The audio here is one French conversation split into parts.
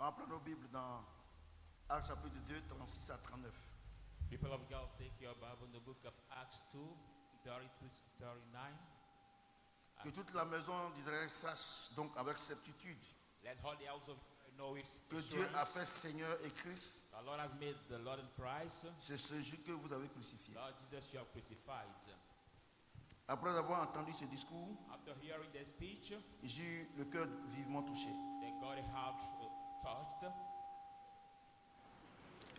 On va prendre nos Bibles dans Actes chapitre 2, 36 à 39. People of God, take your Bible in the book of Acts 2, 30-39. Que toute la maison d'Israël sache donc avec certitude Let all the house of Israel know its que Dieu a assurance. fait Seigneur et Christ. The Lord has made the Lord in Christ. C'est celui que vous avez crucifié. Lord Jesus, you are crucified. Après avoir entendu ce discours, After hearing the speech, j'ai eu le cœur vivement touché. then God had touched.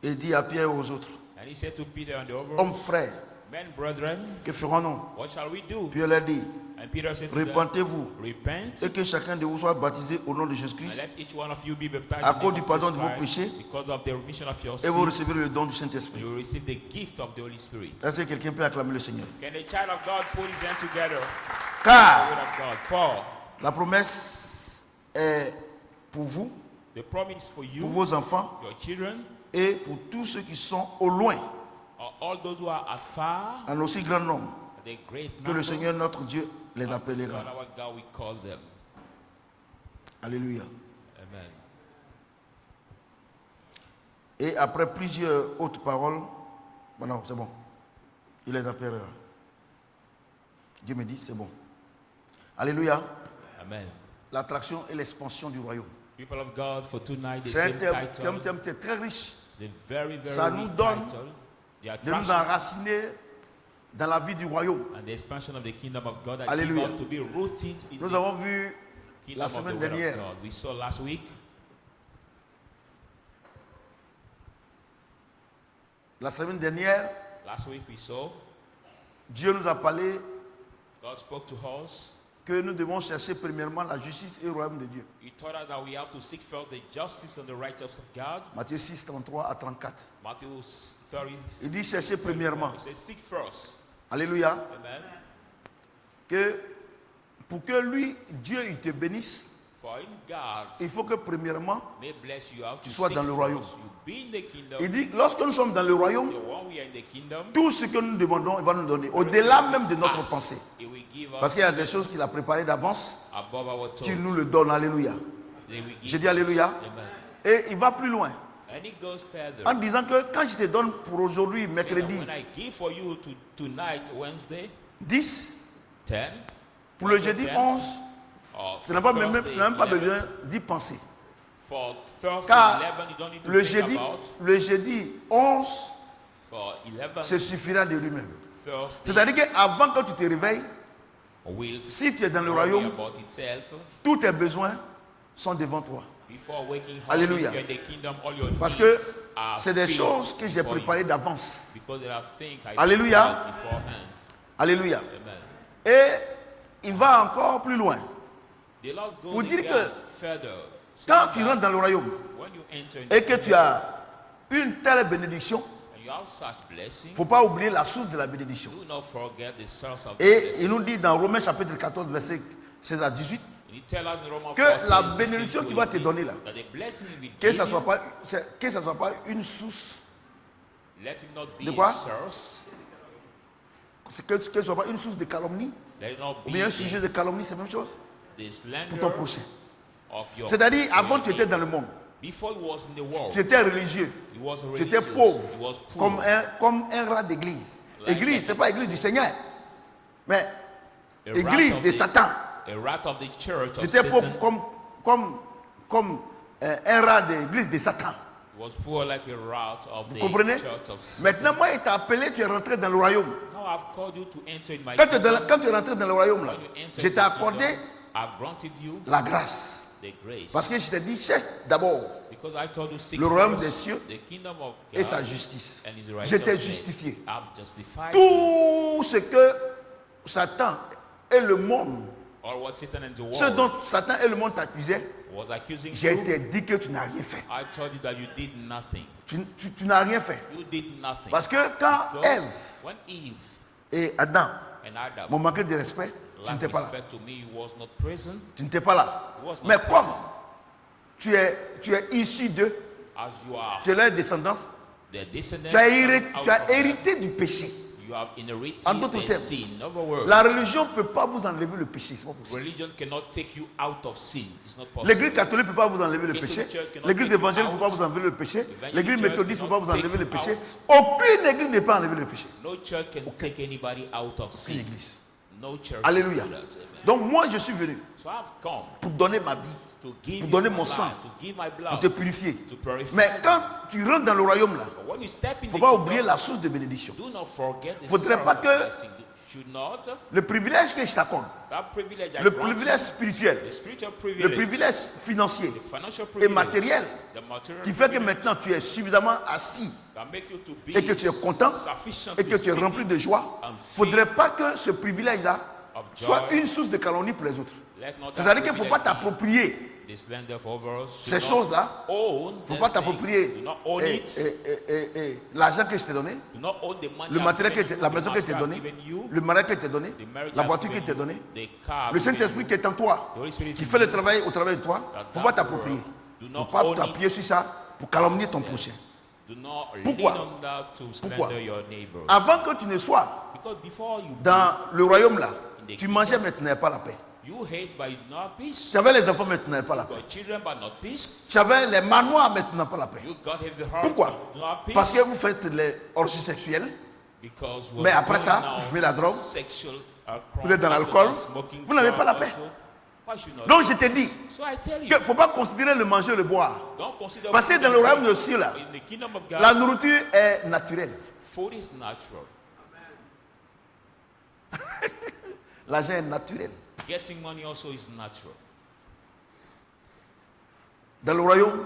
Et dit à Pierre et aux autres, And he said to Peter and the other, hommes frères, men, brethren, que ferons-nous? what shall we do? Pierre leur dit, And Peter said to them, repentez-vous repent, et que chacun de vous soit baptisé au nom de and Jésus-Christ let each one of you be baptized à in the cause name du of pardon de Jesus vos Christ, péchés because of the remission of your et vous sins. recevrez le don du You Saint-Esprit. will receive the gift of the Holy Spirit. Est-ce que quelqu'un peut acclamer le Seigneur? Can a child of God put his hand together? The Car word of God. For la promesse est pour vous, the promise for pour you, vos enfants your children, et pour tous ceux qui sont au loin, or all those who are at far, en aussi grand nombre the great que le number, Seigneur notre Dieu les God appellera. our God we call them. Alléluia. Amen. Et après plusieurs autres paroles, bon non, c'est bon, il les appellera. Dieu me dit, c'est bon. Alléluia. Amen. L'attraction et l'expansion du royaume. People of God, for tonight, the C'est un same thème title, très riche the very, Ça very nous rich donne title, the de nous attraction enraciner dans la vie du royaume. and the expansion of the kingdom of God, that Alléluia. give us to be rooted in Nous the avons vu kingdom la of the semaine word of dernière God. We saw last week, we saw Dieu nous a parlé God spoke to us. que nous devons chercher premièrement la justice et le royaume de Dieu. He taught us that we have to seek first the justice and the righteousness of God. Matthieu 6, 33 à 34. Matthew 30. Il dit chercher premièrement. He says, seek first. Alléluia. Amen. Que pour que lui, Dieu, il te bénisse, For in God il faut que premièrement, may bless you, have to Tu sois seek dans le first. royaume. You be in the kingdom. il dit, lorsque nous sommes dans le royaume, The one we are in the kingdom. tout ce que nous demandons, il va nous donner, au-delà même de notre Ask, pensée. He will give us Parce qu'il y a des choses qu'il a préparées d'avance, above our qu'il thoughts. nous le donne. Alléluia. They will give J'ai dit Alléluia. Amen. Et il va plus loin, And it goes further. en disant que quand je te donne pour aujourd'hui, Say that mercredi, when I give for you tonight, Wednesday, 10, 10, pour le jeudi 10, 11, or tu n'as pas même, Thursday, tu n'as même pas 11, besoin d'y penser. for Thursday, Car 11, you don't need to le think jeudi, about. le jeudi 11, For 11, se suffira de lui-même. Thursday C'est-à-dire qu'avant que tu te réveilles, will si tu es dans le worry royaume, about itself. tous tes besoins sont devant toi. Before waking up, Alléluia. if you're in the kingdom, all your Parce needs que are c'est des filled choses que j'ai before you. préparées d'avance. Because there are things I Alléluia. prepared beforehand. Alléluia. Amen. Et il va encore plus loin. The Lord goes Pour dire again que further. Quand saying tu that rentres dans le royaume when you enter in et the que tu kingdom as une telle bénédiction, and you have such blessing, il ne faut pas oublier la source de la bénédiction. do not forget the source of the Et blessing. il nous dit dans Romains chapitre 14, verset 16 à 18, And he tells us in Romans que 14, la 16 bénédiction to qu'il va te 18, donner là, that the blessing he will que give ça ne you, soit pas une source, let it not be De quoi? a source, que ce ne soit pas une source de calomnie, let it not ou be bien un sujet de calomnie, c'est la même chose the pour slander ton prochain. of your C'est-à-dire, avant tu étais neighbor. dans le monde, Before he was in the world, tu étais religieux, he was tu étais religious, pauvre, he was poor. comme un rat d'église. Like Église, ce n'est pas église du Seigneur, mais A église rat of de the- Satan. A rat of the church Tu of étais pauvre Satan. comme un rat d'église de Satan. He was poor like a rat of Vous the comprenez? church of Satan. Maintenant, moi, il t'a appelé, tu es rentré dans le royaume. Now I've called you to enter in my Quand tu kingdom. es rentré dans le royaume, là, When you enter je the t'ai accordé kingdom, I've granted you la grâce. the grace. Parce que je t'ai dit, cherche d'abord Because I told you seek le royaume first des cieux the kingdom of God et sa justice. and his Je t'ai righteousness. justifié. I've justified you. Tout ce que Satan et le monde, Or what Satan and the ce world dont Satan et le monde t'accusaient, was accusing je you. t'ai dit que tu n'as rien fait. I told you that you did nothing. Tu n'as rien fait. You did nothing. Parce que quand Because Ève when Eve et Adam and Adam m'ont manqué de respect, tu lacked n'étais pas là. respect to me, he was not present. Tu n'étais pas là. He was not Mais comme present. tu es issu d'eux, As you are tu es leur descendance, their descendants, tu as out of them, hérité du péché. You have inherited En d'autres the termes, sin. In other words, la religion ne peut pas vous enlever le péché. C'est pas possible. religion cannot take you out of sin. It's not possible. L'église catholique ne peut pas vous enlever le Catholic péché. Church cannot L'église take you évangélique ne peut out. pas vous enlever le péché. Evangelical L'église Church méthodiste ne peut pas cannot vous enlever take le you péché. out. Aucune église ne peut enlever le péché. No church can take anybody out of sin. église. No church Alléluia. can do that. Amen. Donc moi je suis venu So I've come pour donner ma vie, to give pour you donner my mon life, sang, to give my pour blood, te purifier. to purify. Mais quand tu rentres dans le royaume là, But when you step in il ne faut the pas kingdom, oublier la source de bénédiction. do not forget the Faudrait source pas of que- blessing. Should not Le privilège que je t'accorde, that privilege I le grant you, privilège spirituel, the spiritual le privilege, privilège financier the financial et privilege, matériel the material qui fait que privilege maintenant tu es suffisamment assis that make you to be et que tu es content sufficiently et que tu es rempli sitting de joie. and Il ne faudrait pas que ce privilège-là of soit joy. une source de calomnie pour les autres. Let not that C'est-à-dire qu'il ne faut pas privilege t'approprier be slander for others. ces Should not choses-là. own Il ne faut them pas things. t'approprier Do not own it. l'argent que je t'ai donné, Do not own the money le I've matériel, given you, la the maison que je t'ai master I've donnée, given you, le mariage que je t'ai donné, the marriage la I've voiture que je given t'ai donnée, you, the car I've le given Saint-Esprit you, qui est en toi, the Holy Spirit qui in fait le you, travail au travers de toi. Il ne faut pas t'approprier. Do Il ne not faut pas own t'appuyer it. sur ça pour calomnier ton prochain. Do not Pourquoi? lean on that to Pourquoi? slander your neighbor. Avant que tu ne sois Because before you dans le royaume là, In the tu mangeais mais tu n'avais pas la paix. you hate but you do not have peace. Tu avais les enfants mais tu n'avais pas la paix. You got children but not peace. Tu avais les manoirs mais tu n'avais pas la paix. You got heavy heart Pourquoi? but you do not have peace. Parce que vous faites les orgies sexuelles, Because Mais après going ça, now vous fumez la drogue, sexual, vous êtes dans l'alcool, smoking vous n'avez pas la drugs paix. also. Why should not? Donc je te dis So I tell you, qu'il ne faut pas considérer le manger et le boire. don't consider Parce que food dans and le royaume drink. de cieux là, In the kingdom of God, la nourriture est naturelle. food is natural. L'argent est naturel. Getting money also is natural. Dans le royaume,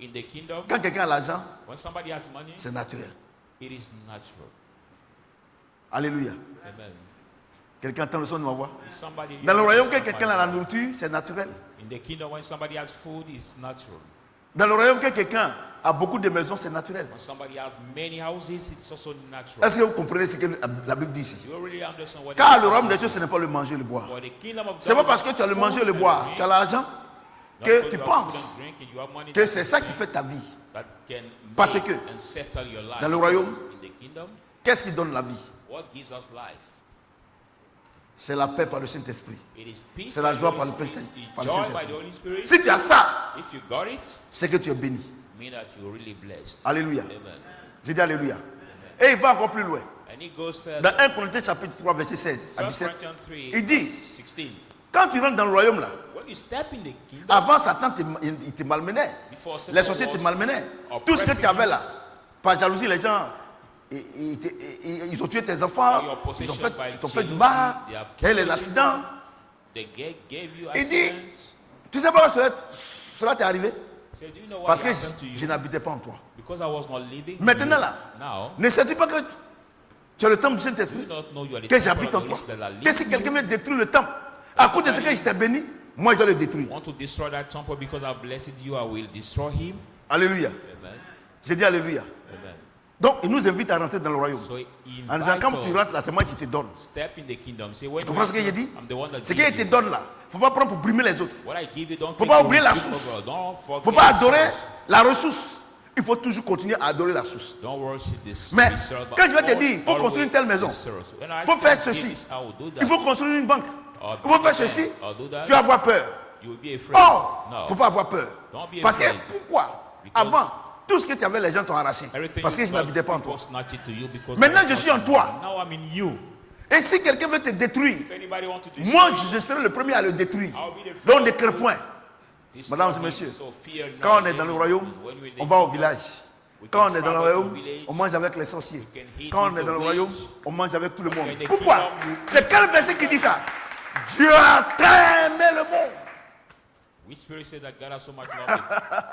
In the kingdom, quand quelqu'un a l'argent, when somebody has money, c'est naturel. it is natural. Alléluia. Amen. Quelqu'un entend le son de ma voix. If somebody Dans le royaume, quand has quelqu'un a money, la nourriture, c'est naturel. in the kingdom, when somebody has food, it's natural. Dans le royaume, quand quelqu'un a beaucoup de maisons, c'est naturel. When somebody has many houses, it's also natural. Est-ce que vous comprenez ce que la Bible dit ici? You really understand what Car it le royaume is. des cieux, ce n'est pas le manger et le boire. For the kingdom of C'est God pas parce is que tu as le food manger et le and boire, drink, tu as l'argent, not que because tu you have penses food and drink and you have money que that c'est you ça qui think fait ta vie. that can Parce make que and settle your life. dans le royaume, in the kingdom, Qu'est-ce qui donne la vie? what gives us life? C'est la paix par le Saint-Esprit. It is peace C'est la by the joie Holy par le Spirit. Saint- It's par le joy Saint-Esprit. by the Holy Spirit. Si tu as ça, If you got it, c'est que tu es béni. mean that you're really blessed. Alléluia. Amen. J'ai dit Alléluia. Et il va encore plus loin. And it goes further. Dans 1 Corinthiens chapitre 3, verset 16 à 1 17, Corinthians 3, il dit, verse 16. quand tu rentres dans le royaume là, When you step in the kingdom, avant Satan il te malmenait. before Satan Les sorciers te was malmenaient. Tout ce que tu oppressing avais you, là, par jalousie, les gens, ils ont tué tes enfants, By your ils ont possession, fait, by ils ont fait du jealousy, mal, they have il y a eu les killed you. accidents. they gave you Il dit, accidents. tu sais pas cela t'est arrivé? So do you know what Parce que happened to je you? n'habitais pas en toi. Because I was not living. in Maintenant you. là, Now, ne sais-tu pas que tu as le temple du do Saint-Esprit, you not know you are the que temple j'habite of en the toi? Holy Spirit that Que lives si in quelqu'un you? veut détruire le temple, à cause de ce que je t'ai béni, moi je dois le détruire. Want to destroy that temple because I blessed you, I will destroy him. Alléluia. Amen. J'ai dit Alléluia. Amen. Donc il nous invite à rentrer dans le royaume. So he En disant, quand tu invites us, rentres là, c'est moi qui te donne. step in the kingdom. Say, when Tu comprends ce que j'ai dit? I'm the one that Ce give qu'il te you. donne là, il ne faut pas prendre pour brimer les autres. What I give you, don't Faut take pas to oublier la give source. over. Don't Il ne forget faut pas the adorer source. la ressource. Il faut toujours continuer à adorer la source. Don't worship this. Mais this source, but quand je vais te always- dire, il faut always construire une telle maison. this source. When I Il faut say faire give ceci. this, I will do that. Il faut construire une banque. Or Il faut faire do that. ceci. Or do that. Tu vas avoir peur. You will be afraid. Or, il No. ne faut pas avoir peur. Don't be Parce que afraid. pourquoi? Because Avant, tout ce que tu avais, les gens t'ont arraché. Everything Parce que you je got, n'habitais pas en toi. people snatch it to you because Maintenant, I was je suis en not toi. in you. Now I'm in you. Et si quelqu'un veut te détruire, If anybody wants to destroy moi, you, je serai le premier à le détruire. I'll be the first Donc, ne crée point. destroy Mesdames et him. messieurs, So fear not. Quand on est dans le When royaume, we're in the on va au kingdom, village. we Quand can on est dans le travel to royaume, village. on mange avec les sorciers. We can eat Quand on with est dans le the royaume, witch. on mange avec tout le monde. in the Pourquoi? kingdom, you C'est quel verset qui dit ça? Dieu a tant aimé le monde. Which spirit said that God has so much love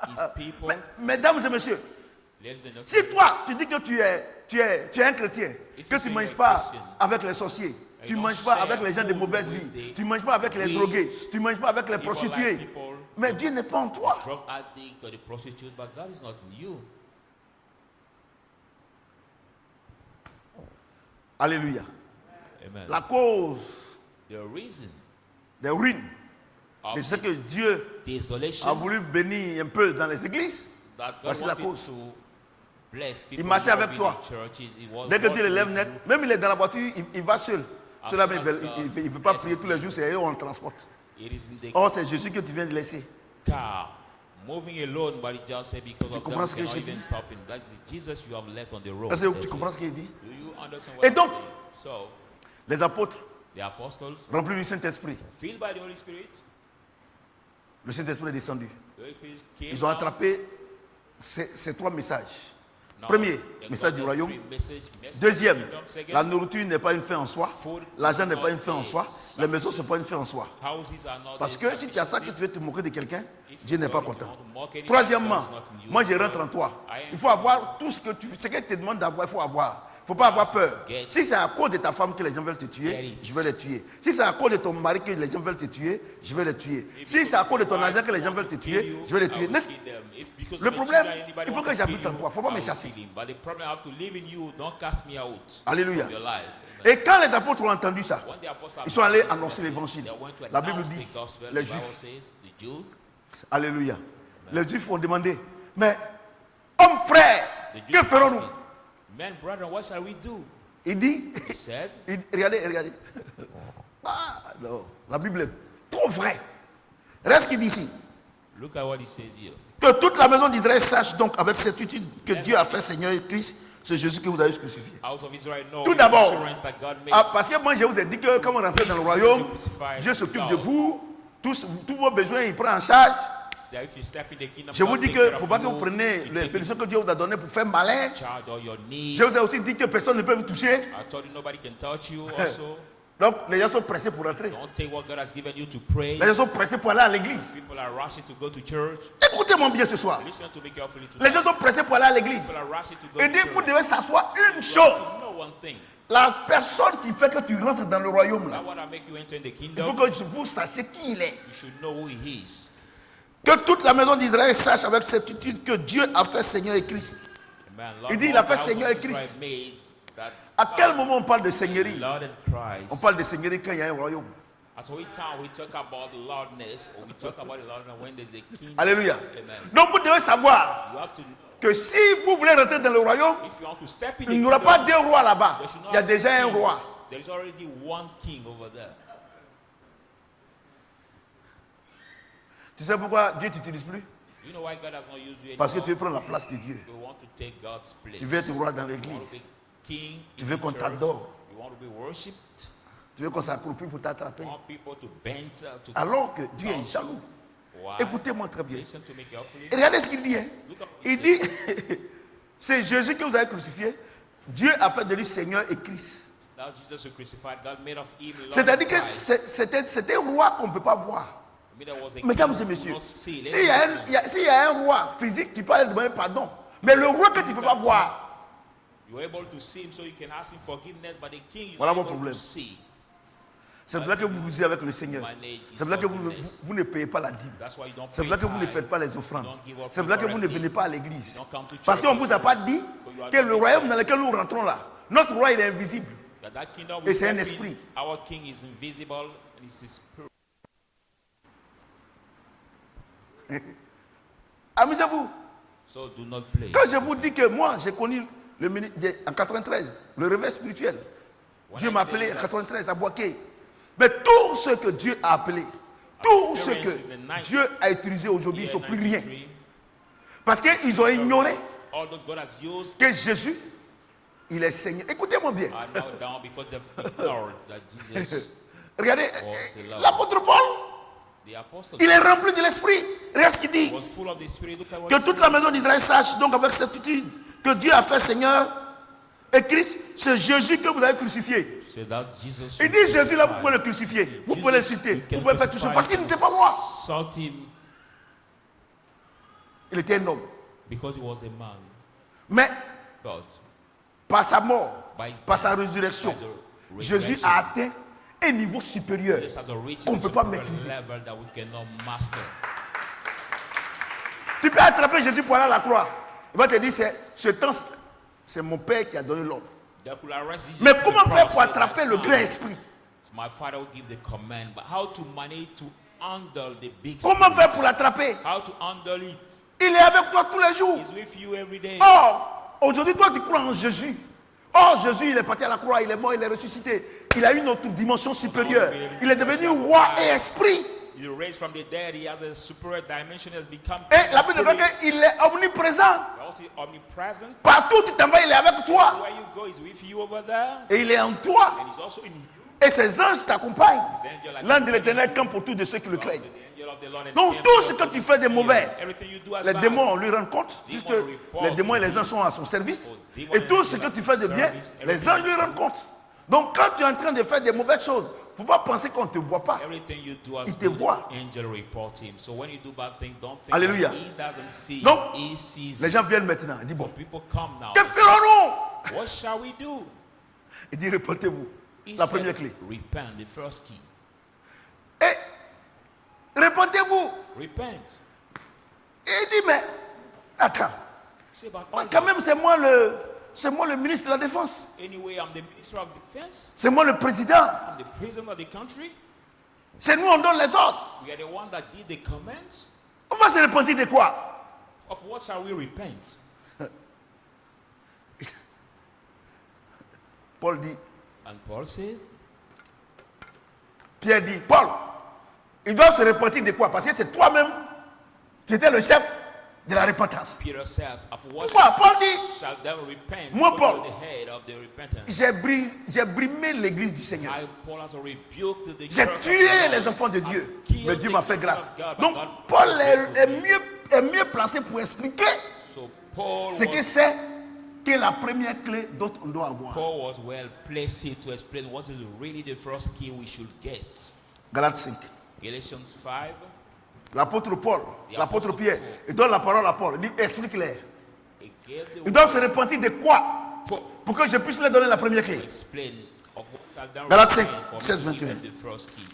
his people? Mesdames et messieurs, Ladies and gentlemen, si toi, tu dis que tu es un chrétien, If que you tu say ne manges you're a pas Christian, avec les sorciers, tu ne don't manges pas share avec les gens de food mauvaise with vie, the tu ne manges pas avec les rich, drogués, tu ne manges pas avec les people prostituées, like people, mais Dieu n'est pas en toi. drug addict or the prostitute, but God is not in you. Alléluia. Amen. La cause The reason des ruines, of de ce the que Dieu desolation a voulu bénir un peu dans les églises, that God voici la wanted cause. to bless people Il marchait who avec have toi. been in churches. He was Dès que tu les working lèves with net, you. même il est dans la voiture, il va seul. Cela, soon mais as il ne veut pas God prier tous les blesses jours, c'est eux on le transporte. It is in the Or, c'est Jésus que tu viens de laisser. car. Moving alone, but he just said because Tu of them, comprends ce que cannot j'ai even dit? stop him. That's the Jesus you have left on the road. Est-ce que tu That's comprends it. ce qu'il dit? Do you understand Et what donc, I'm saying? So, les apôtres, the apostles, remplis du Saint-Esprit, filled by the Holy Spirit, le Saint-Esprit est descendu. the Holy Spirit came Ils ont down. attrapé ces trois messages. Now, Premier, they message got du the royaume. three message Deuxième, kingdom. Second, la nourriture n'est pas une fin en soi. food L'argent is n'est not pas une fin en a soi. Les maisons, ce n'est pas une fin en soi. houses are not Parce a que si tu as ça, que sufficiency. tu veux te moquer de quelqu'un, If Dieu you n'est pas want to content. mock anybody, Troisièmement, God is not in you. moi je rentre en toi. I am Il faut avoir tout ce que tu ce qu'elle te demande d'avoir, il faut avoir. Il ne faut pas avoir peur. Si c'est à cause de ta femme que les gens veulent te tuer, je vais les tuer. Si c'est à cause de ton mari que les gens veulent te tuer, je vais les tuer. Si c'est à cause de ton argent que les gens veulent te tuer, je vais les tuer. Le problème, il faut que j'habite en toi. Il ne faut pas me chasser. Alléluia. Et quand les apôtres ont entendu ça, ils sont allés annoncer l'évangile. La Bible dit, les Juifs, alléluia, les Juifs ont demandé, mais hommes frères, que ferons-nous? Men, brethren, what shall we do? Il dit, He said, regardez. Ah non, la Bible est trop vraie. Reste ce qu'il dit ici. look at what he says here. Que toute la maison d'Israël sache donc avec certitude que Dieu a fait Seigneur et Christ, c'est Jésus que vous avez crucifié. House of Israel, know Tout with d'abord, assurance that God made parce que moi je vous ai dit que quand vous rentrez dans le royaume, Dieu s'occupe de vous, tous vos besoins il prend en charge. that if you step in the kingdom, Je vous God dis take qu'il ne care faut of pas que you. vous preniez He les take pénitions que Dieu vous a données pour faire malin. charge all your needs. Je vous ai aussi dit que personne ne peut vous toucher. I told you nobody can touch you also. Donc les gens sont pressés pour rentrer. Don't take what God has given you to pray. Les gens sont pressés pour aller à l'église. People are rushing to go to church. Écoutez-moi bien ce soir. Listen to me carefully Les tonight. gens sont pressés pour aller à l'église. People are rushing to go Et to dit, church. vous devez s'asseoir une You chose. have to know one thing. La personne qui fait que tu rentres dans le royaume là, That what I make you enter in the il faut kingdom. que vous sachiez qui il est. You should know who he is. Que toute la maison d'Israël sache avec certitude que Dieu a fait Seigneur et Christ. Amen. Il dit, Lord, il a fait the house Seigneur of et Christ. Israel made that À quel moment on parle de seigneurie? Lord and On Christ. parle de seigneurie quand il y a un royaume. At which time we talk about the Lordness, or we talk about the Lordness when there's a king. Alléluia. Amen. Donc vous devez savoir You have to, que si vous voulez rentrer dans le royaume, if you want to step in the il n'y aura kingdom, pas deux rois là-bas. there should not Il y a be déjà un kings. roi. There is already one king over there. Tu sais pourquoi Dieu ne t'utilise plus? You know why God has not used you Parce que tu veux anymore? prendre la place de Dieu. You want to take God's place. Tu veux être roi dans You want to l'église. be king Tu in veux the qu'on church. t'adore. You want to be worshipped. Tu veux qu'on s'accroupisse pour t'attraper. You want people to bend to Alors que Dieu est jaloux. Why? Écoutez-moi très bien. Listen to me carefully. Et regardez ce qu'il dit. Hein. Look at what Il dit, c'est Jésus que vous avez crucifié. Dieu a fait de lui Seigneur et Christ. Now Jesus who crucified, God made of him Lord C'est-à-dire que Christ. c'était un roi qu'on ne peut pas voir. I mean, there was a Mesdames king et who messieurs, could not see. s'il y a un roi physique, tu peux aller demander pardon. Mais le roi que tu ne peux pas voir, You're able to see him so you can ask him forgiveness, but the king is Voilà not mon able problème. to see. c'est pour ça que vous vivez avec le Seigneur. C'est pour ça que vous ne payez pas la dîme. That's why you don't C'est pay pour ça que vous ne tithe. faites pas les offrandes. Don't give up C'est pour ça que vous ne correctly. venez pas à l'église. Don't come to Parce church qu'on ne vous a pas dit que le royaume dans lequel nous rentrons là, notre roi il est invisible. That kingdom Et we c'est un step in, esprit. Our king is invisible and it's his spirit. Amusez-vous. So do not play. Quand je vous dis que moi j'ai connu en 93, le réveil spirituel, When Dieu I m'a tell appelé you en that 93 à Boaké. Mais tous ceux que Dieu a appelés, tous ceux que Dieu a utilisés aujourd'hui, ils ne sont plus rien. Parce qu'ils ont ignoré All those God has used que Jésus, il est Seigneur. Écoutez-moi bien. are now down because they've ignored that Jesus, Regardez, the Lord. l'apôtre Paul, the apostle, il est rempli de l'esprit. Regarde ce qu'il dit. was full of the Spirit. Look at what Que he toute said. la maison d'Israël sache donc avec certitude que Dieu a fait Seigneur et Christ, c'est Jésus que vous avez crucifié. Say that Jesus Il dit Jésus là, vous pouvez le crucifier, vous pouvez l'insulter, vous pouvez faire tout ça parce qu'il n'était pas moi. Insult him Il était un homme. because he was a man. Mais But par sa mort, by his par sa death, résurrection, by the Jésus resurrection, a atteint un niveau supérieur Jesus has reached qu'on a ne peut pas superior maîtriser. level that we cannot master. Tu peux attraper Jésus pour aller à la croix. Il va te dire, ce temps, c'est mon Père qui a donné l'ordre. They could arrest Jesus Mais to the comment faire cross, pour say, attraper "That's le fine. grand esprit? My father will give the command, but how to manage to handle the big Comment spirits? faire pour l'attraper? How to handle it? Il est avec toi tous les jours. He's with you every day. Or, Aujourd'hui, toi, tu crois en Jésus. Or, Jésus, il est parti à la croix, il est mort, il est ressuscité. Il a une autre dimension supérieure. Il est devenu roi et esprit. He raised from the dead. He has a superior dimension. He has become. Et la Bible dit qu'il est omniprésent. Also omnipresent. Partout où tu t'en vas, il est avec toi. Where you go is with you over there. Et il est en toi. And he's also in you. Et ses anges t'accompagnent. L'ange de l'Éternel campe pour tous de ceux qui le craignent. Donc tout ce que tu fais de mauvais, les démons lui rendent compte, puisque les démons et les anges sont à son service. Et tout ce que tu fais de bien, les anges lui rendent compte. Donc quand tu es en train de faire des mauvaises choses, il ne faut pas penser qu'on ne te voit pas. Il te voit. Alléluia. Donc, les gens viennent maintenant. Ils disent, bon, que ferons-nous? Il dit, répétez-vous. La première clé. Repent, the first key. Et répentez-vous. Repent. Et il dit, mais attends. Quand même, c'est moi le ministre de la Défense. Anyway, I'm the Minister of Defense. C'est moi le président. I'm the president of the country. C'est nous, on donne les ordres. We are the one that did the commands. On va se repentir de quoi? Of what shall we repent? Paul dit. And Paul said. Pierre dit, Paul, ils doivent se repentir de quoi? Parce que c'est toi-même qui étais le chef de la repentance. Pourquoi? Paul dit, moi Paul, j'ai brimé l'église du Seigneur. J'ai tué les enfants de Dieu. Mais Dieu m'a fait grâce. Donc Paul est mieux placé pour expliquer ce que c'est que la première clé dont on doit avoir. Paul was well placed to explain what is really the first key we should get. Galates 5. Galatians 5. L'apôtre Paul, l'apôtre Pierre, il donne la parole à Paul. Il dit, explique-les. Ils doivent se repentir de quoi? Pour que je puisse leur donner la première clé. Galates 5, 16, 21.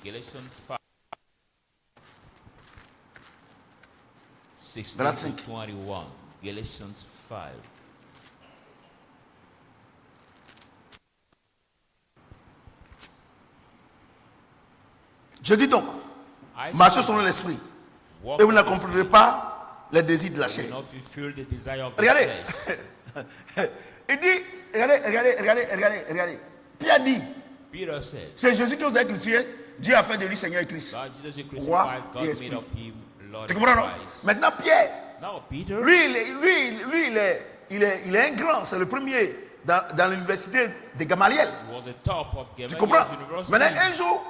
Galatians 5. Galates 5. 21. Galatians 5. Je dis donc, marchez selon l'esprit, et vous n'accomplirez pas les désirs de la chair. Regardez, il dit, regardez. Pierre dit, c'est Jésus qui vous a crucifié, Dieu a fait de lui Seigneur et Christ. Roi et esprit. Tu comprends, non? Maintenant Pierre, il est un grand, c'est le premier dans l'université de Gamaliel. Tu comprends? Maintenant un jour,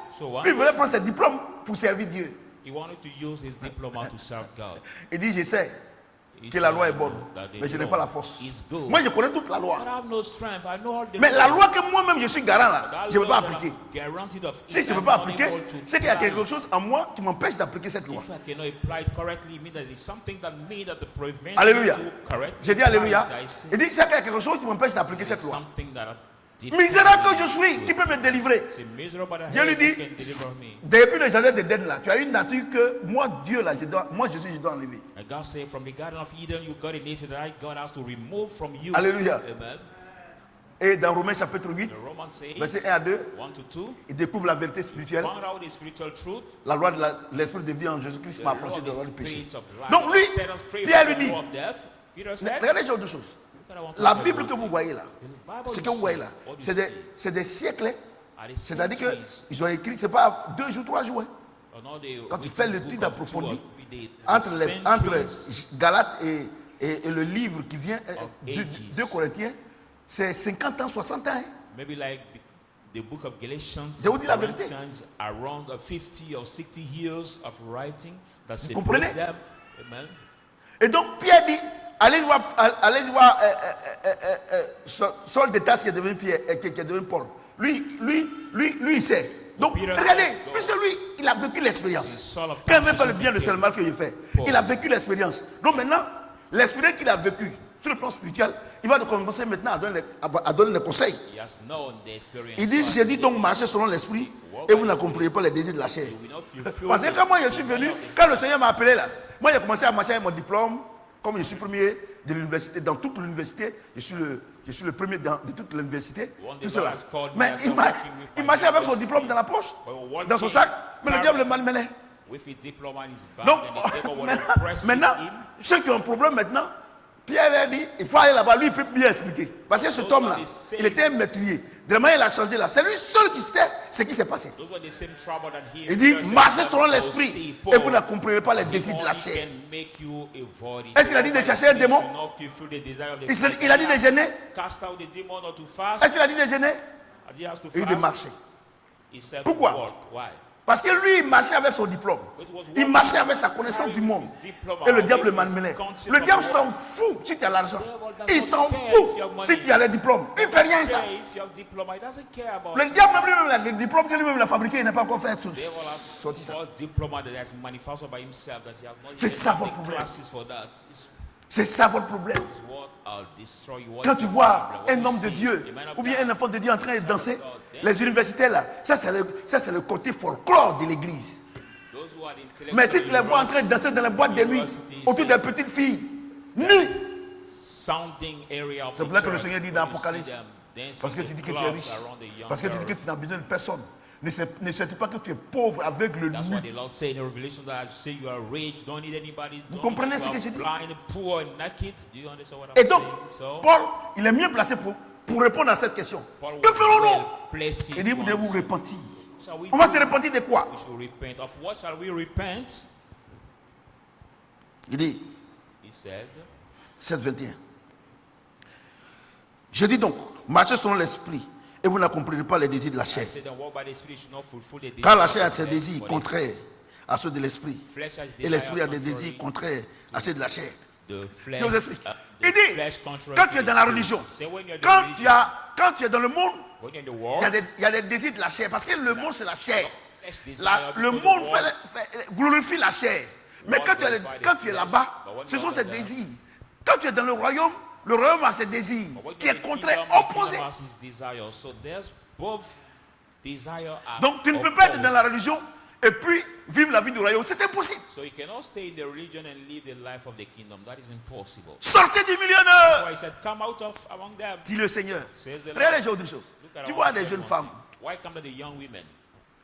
lui, il voulait prendre ses diplômes pour servir Dieu. Il dit, je sais que la loi est bonne, mais je n'ai pas la force. Moi, je connais toute la loi. Mais la loi que moi-même je suis garant là, je ne peux pas appliquer. Si je ne peux pas appliquer, c'est qu'il y a quelque chose en moi qui m'empêche d'appliquer cette loi. Alléluia. J'ai dit alléluia. Il dit, c'est qu'il y a quelque chose qui m'empêche d'appliquer cette loi. Misérable que je suis, qui peut me délivrer? Dieu lui dit, depuis le jardin d'Éden là, tu as une nature que moi, Dieu là, je dois enlever. Alléluia. Et dans Romains chapitre 8, verset 1 à 2, il découvre la vérité spirituelle. La loi de l'esprit de vie en Jésus-Christ m'a affranchi de la loi du péché. Donc lui, Pierre lui dit, regardez ces deux choses. La Bible que vous voyez là, ce que vous voyez là, c'est des siècles. C'est-à-dire qu'ils ont écrit, c'est pas 2 jours, 3 jours. Quand tu fais l'étude approfondie entre Galates et le livre qui vient de Corinthiens, c'est 50 ans, 60 ans. Maybe like the book of Galatians, je vous dis la vérité. Around 50 or 60 years of writing. Vous comprenez? Amen. Et donc Pierre dit, allez voir Saul de Tarse qui est devenu Pierre, qui est devenu Paul. Lui, il sait. Donc, regardez, puisque lui, il a vécu l'expérience. Quand il veut faire le bien, c'est le mal que je fais. Il a vécu l'expérience. Donc maintenant, l'expérience qu'il a vécue sur le plan spirituel, il va commencer maintenant à donner des conseils. Il dit, j'ai dit donc marchez selon l'esprit et vous n'accomplirez pas les désirs de la chair. Parce que quand moi je suis venu, quand le Seigneur m'a appelé là, moi j'ai commencé à marcher avec mon diplôme, comme je suis premier de l'université, dans toute l'université, je suis le premier de toute l'université, tout cela. Mais il marchait avec son diplôme dans la poche, dans son sac, mais le diable le malmenait. Donc, maintenant, ceux qui ont un problème maintenant, Pierre a dit, il faut aller là-bas, lui il peut bien expliquer. Parce que cet homme-là, il était un meurtrier. De la manière il a changé là, c'est lui seul qui sait ce qui s'est passé. Il dit, marchez selon l'esprit et vous ne comprenez pas les désirs de la chair. Est-ce qu'il a dit de chercher un démon? Il a dit de gêner? Est-ce qu'il a dit de gêner? Il dit de marcher. Pourquoi? Parce que lui, il marchait avec son diplôme. Il marchait avec sa connaissance du monde. Et le diable le malmenait. Le diable s'en fout si tu as l'argent. Il s'en fout si tu as le diplôme. Il ne fait rien ça. Le diable, même le diplôme que lui-même a fabriqué, il n'a pas encore fait sortir ça. C'est ça votre problème. C'est ça votre problème. Quand tu vois un homme de Dieu ou bien un enfant de Dieu en train de danser, les universités là, ça c'est le côté folklore de l'église. Mais si tu les vois en train de danser dans les boîtes de nuit, autour des petites filles nues, c'est pour ça que le Seigneur dit dans l'Apocalypse, parce que tu dis que tu es riche, parce que tu dis que tu n'as besoin de personne. Ne sais-tu pas que tu es pauvre, aveugle, nu? Vous comprenez ce que je dis? Et donc, Paul, il est mieux placé pour répondre à cette question. Que ferons-nous? Il dit, vous devez vous repentir. On va se repentir de quoi? Il dit, 7:21. Je dis donc, marchez selon l'esprit. Et vous n'accomplirez pas les désirs de la chair. Car la chair a ses désirs contraires à ceux de l'esprit. Et l'esprit a des désirs contraires à ceux de la chair. Je vous explique. Il dit, quand tu es dans la religion, quand tu es dans le monde, il y a des désirs de la chair. Parce que le monde, c'est la chair. Le monde glorifie la chair. Mais quand tu es là-bas, ce sont tes désirs. Quand tu es dans le royaume a ses désirs, qui est contraire, opposé. Donc tu ne peux pas être dans la religion et puis vivre la vie du royaume. C'est impossible. Sortez du milieu d'eux. Dit le Seigneur. Regardez les autres choses. Tu vois des jeunes femmes.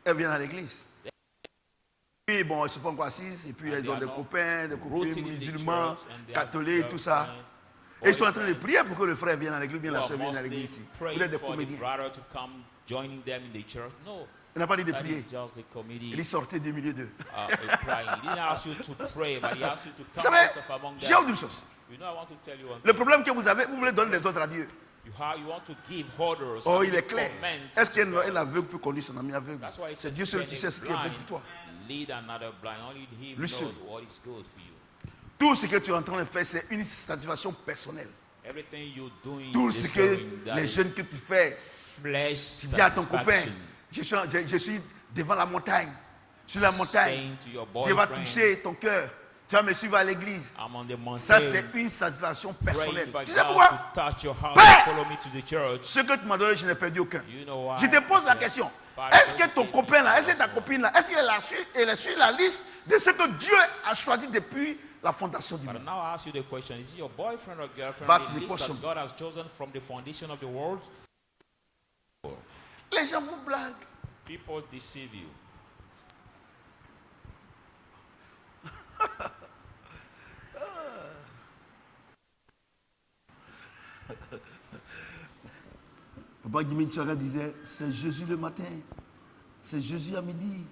Elles viennent à l'église. Puis bon, elles ne sont pas encore assises. Et puis elles ont des copains musulmans, catholiques, tout ça. Et ils sont en train de prier pour que le frère vienne à l'église, bien la sœur vienne à l'église ici. Vous êtes des comédiens. Il n'a pas dit de prier. Il dit sortez du milieu d'eux. Vous savez, j'ai autre chose. Le problème que vous avez, vous voulez donner les ordres à Dieu. Oh, il est clair. Est-ce qu'un aveugle peut conduire son ami aveugle? C'est Dieu seul qui sait ce qui est bon pour toi. Lui seul. Tout ce que tu es en train de faire, c'est une satisfaction personnelle. Tout ce que les jeunes que tu fais, tu dis à ton copain, je suis devant la montagne. Sur la montagne, tu vas toucher ton cœur. Tu vas me suivre à l'église. Ça, c'est une satisfaction personnelle. Tu sais pourquoi? Père, ce que tu m'as donné, je n'ai perdu aucun. Je te pose la question. Est-ce que ton copain là, est-ce que ta copine là, est-ce qu'elle est sur la liste de ce que Dieu a choisi depuis la fondation du monde? But now I ask you the question: is it your boyfriend or girlfriend That's in the the list question. that God has chosen from the foundation of the world? Les gens vous blaguent. People deceive you. Papa Jimmy Tchara disait, c'est Jésus le matin, c'est Jésus à midi,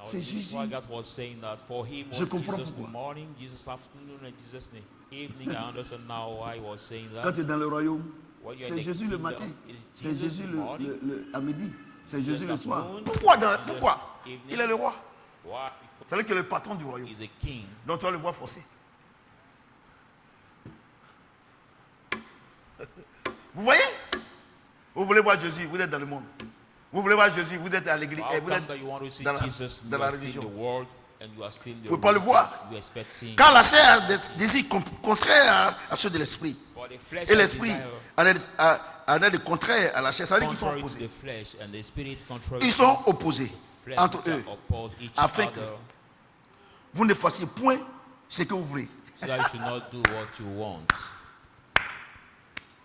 c'est Jésus. Was saying that for him Je was comprends Jesus pourquoi. morning, Jesus afternoon, and Jesus evening. I understand now why he was saying Quand that. tu es dans le royaume, When you're in c'est the Jésus le kingdom, matin, it's c'est Jesus Jésus in the morning, à midi, c'est Jésus le soir. afternoon, Pourquoi Jesus Pourquoi evening. Il est le roi. Why? C'est lui qui est le patron du royaume. He's a king. Donc tu vas le voir forcer. Vous voyez? Vous voulez voir Jésus, vous êtes dans le monde. Vous voulez voir Jésus, vous êtes à l'église, How vous come êtes that you want to see dans la- Jesus, dans you la are still in the religion. world, and you are still in the Vous ne pouvez pas le religion. voir. You expect seeing. Car la chair a des désirs contraires à ceux de l'esprit. For the flesh Et has l'esprit desire a des contraires à la chair. Ça veut dire qu'ils sont contrary to opposés. the flesh, and the spirit contrary Ils to sont opposés flesh, entre which eux. are opposed each afin que- other, Vous ne fassiez point ce que vous voulez. so that you should not do what you want.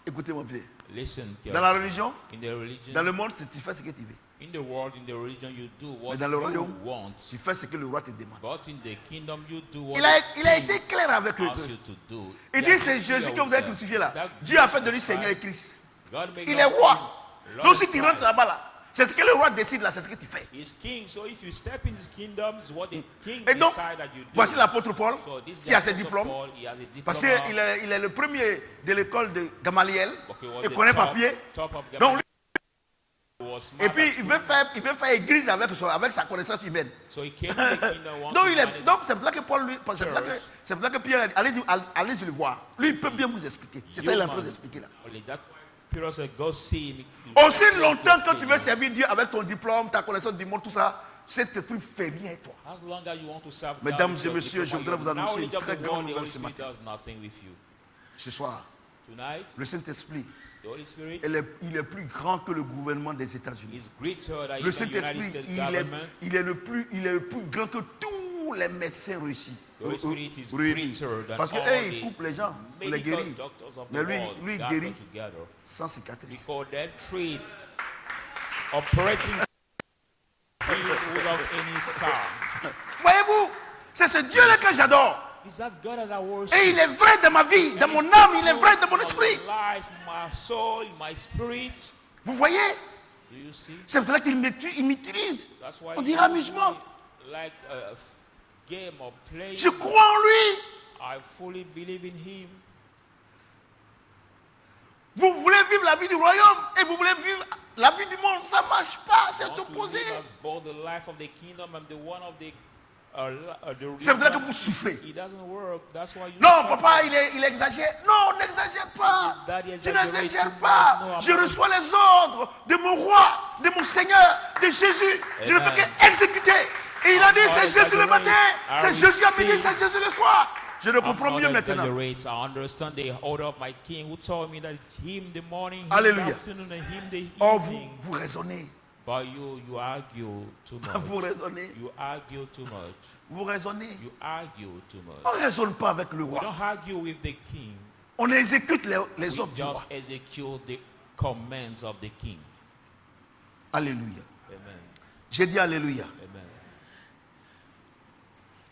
Écoutez-moi bien. Listen Dans la carefully. religion, In the religion, dans le monde, tu fais ce que tu veux. In the world, in the religion, you do what Mais dans le you royaume, want. tu fais ce que le roi te demande. But in the kingdom, you do what Il a the été clair avec eux. asks you to do. Il dit c'est Jésus que vous avez crucifié là. Dieu a fait de lui Seigneur et Christ. God made Il est of roi. him Lord Donc si of tu rentres Christ. là-bas là, c'est ce que le roi décide là, c'est ce que tu fais. He's king, so if you step in his kingdom, it's what the king Et donc, decide that you do. voici l'apôtre Paul So this is qui the a ses Apostle diplômes. Paul, he has a diploma. Parce qu'il est le premier de l'école de Gamaliel. Okay, was Il the connaît top- papier. top of Donc, was smart et puis at il school. veut faire église avec sa connaissance humaine. So he came to the kingdom once Donc, he managed- donc c'est pour ça que Paul lui, c'est pour ça que Pierre a dit, allez-y le voir. Lui il peut bien vous expliquer. C'est ça qu'il est en train d'expliquer là. Only that Peter said, go see him. Aussi longtemps que tu veux servir Dieu avec ton diplôme, ta connaissance du monde, tout ça, c'est te truc fait bien et toi. As long as you want to serve God Mesdames with et your messieurs, je diploma, voudrais vous your annoncer une knowledge of très the grande world, the nouvelle Holy ce Spirit matin. does nothing with you. Ce soir, Tonight, le Saint-Esprit, the Holy Spirit il est plus grand que le gouvernement des États-Unis. is greater than Le even the United Saint-Esprit, States il government. est le plus grand que tous les médecins réussis. The Holy Spirit is réunis. greater than Parce que all il the coupe les gens pour les medical guérir. doctors of the Mais lui, world il gathered guérit together sans cicatrice. because they treat operating without any scar. Voyez-vous, c'est ce Dieu-là que j'adore. Is that God that I worship? Et il est vrai dans ma vie, dans mon âme, il est vrai dans mon esprit. My life, my soul, my spirit. Vous voyez, Do you see? c'est pour cela qu'il m'utilise. That's why On he dirait amusement. uses me like a game of playing. Je crois en lui. I fully believe in him. Vous voulez vivre la vie du royaume et vous voulez vivre la vie du monde. Ça ne marche pas, c'est Want to opposé. live as both the life of the kingdom and the one of the C'est pour cela que religion. vous souffrez. It doesn't work. That's why you Non, suffer. papa, il exagère. Non, n'exagère pas. Daddy Je exaggerates n'exagère too pas. much. No, Je I'm not. reçois les ordres de mon roi, de mon Seigneur, de Jésus. Je ne Amen. fais qu'exécuter. Et il a dit, I'm not c'est Jésus le exaggerating. matin, c'est I Jésus à midi, receive. c'est Jésus le soir. Je le I'm comprends not mieux maintenant. exaggerate. I understand the order of my king who told me that it's him the morning, him Alléluia. the afternoon, and him the Oh, evening. vous raisonnez. But you argue too Vous much. raisonnez. You argue too much. Vous raisonnez. You argue too On much. ne raisonne pas avec le We roi. don't argue with the king. On exécute les We ordres du just roi. execute the commands of the king. Alléluia. Amen. J'ai dit Alléluia. Amen.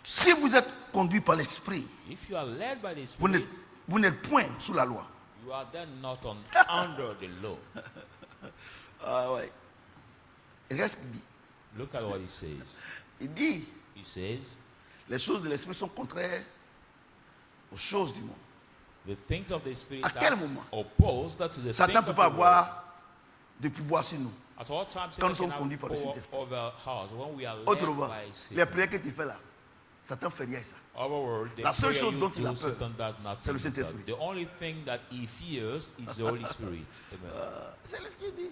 Si vous êtes conduit par l'esprit, If you are led by the vous Spirit, n'êtes point sous la loi. you are then not under the law. Ah ouais. Et regarde ce qu'il dit. Look at what he says. Il dit, He says, les choses de l'esprit sont contraires aux choses du monde. the things of the Spirit À quel are moment? opposed to the things Satan ne of peut the pas world. avoir de pouvoir sur nous. At all times, Quand nous Satan sommes can conduits par le have power Saint-Esprit. over us when we are led Autrement, by les Satan. prières que tu fais là, Satan fait rien ça. Our world, the La seule prayer chose you dont il a do, peur, Satan does c'est le nothing with that. Saint-Esprit. The only thing that he fears is the Holy Spirit. Amen. C'est ce qu'il dit.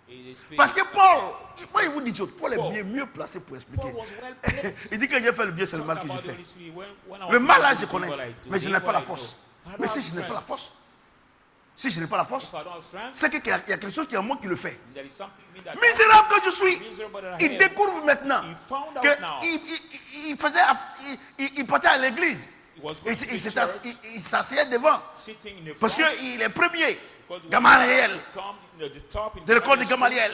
It is spirit. Parce que Paul, moi il vous dit chose, Paul Paul. est mieux placé pour expliquer. Paul was well placed. Il dit que j'ai fait le bien, c'est le Talk mal que about j'ai the fait. Holy Spirit. When I Le want mal to là, do je what connais, I do, mais je do n'ai pas what la I do. force. I don't Mais si have je n'ai pas la strength. force, si je n'ai pas la force, If I don't have strength, c'est qu'il y a quelque chose qui est en moi qui le fait. there is something in me that Misérable que je suis, miserable that I il am. découvre maintenant He found out now. qu'il partait à l'église. He was going to Il the church, il s'asseyait devant. sitting in the Parce front, qu'il est premier. because when Gamaliel, he come in the top in de l'école de the Gamaliel.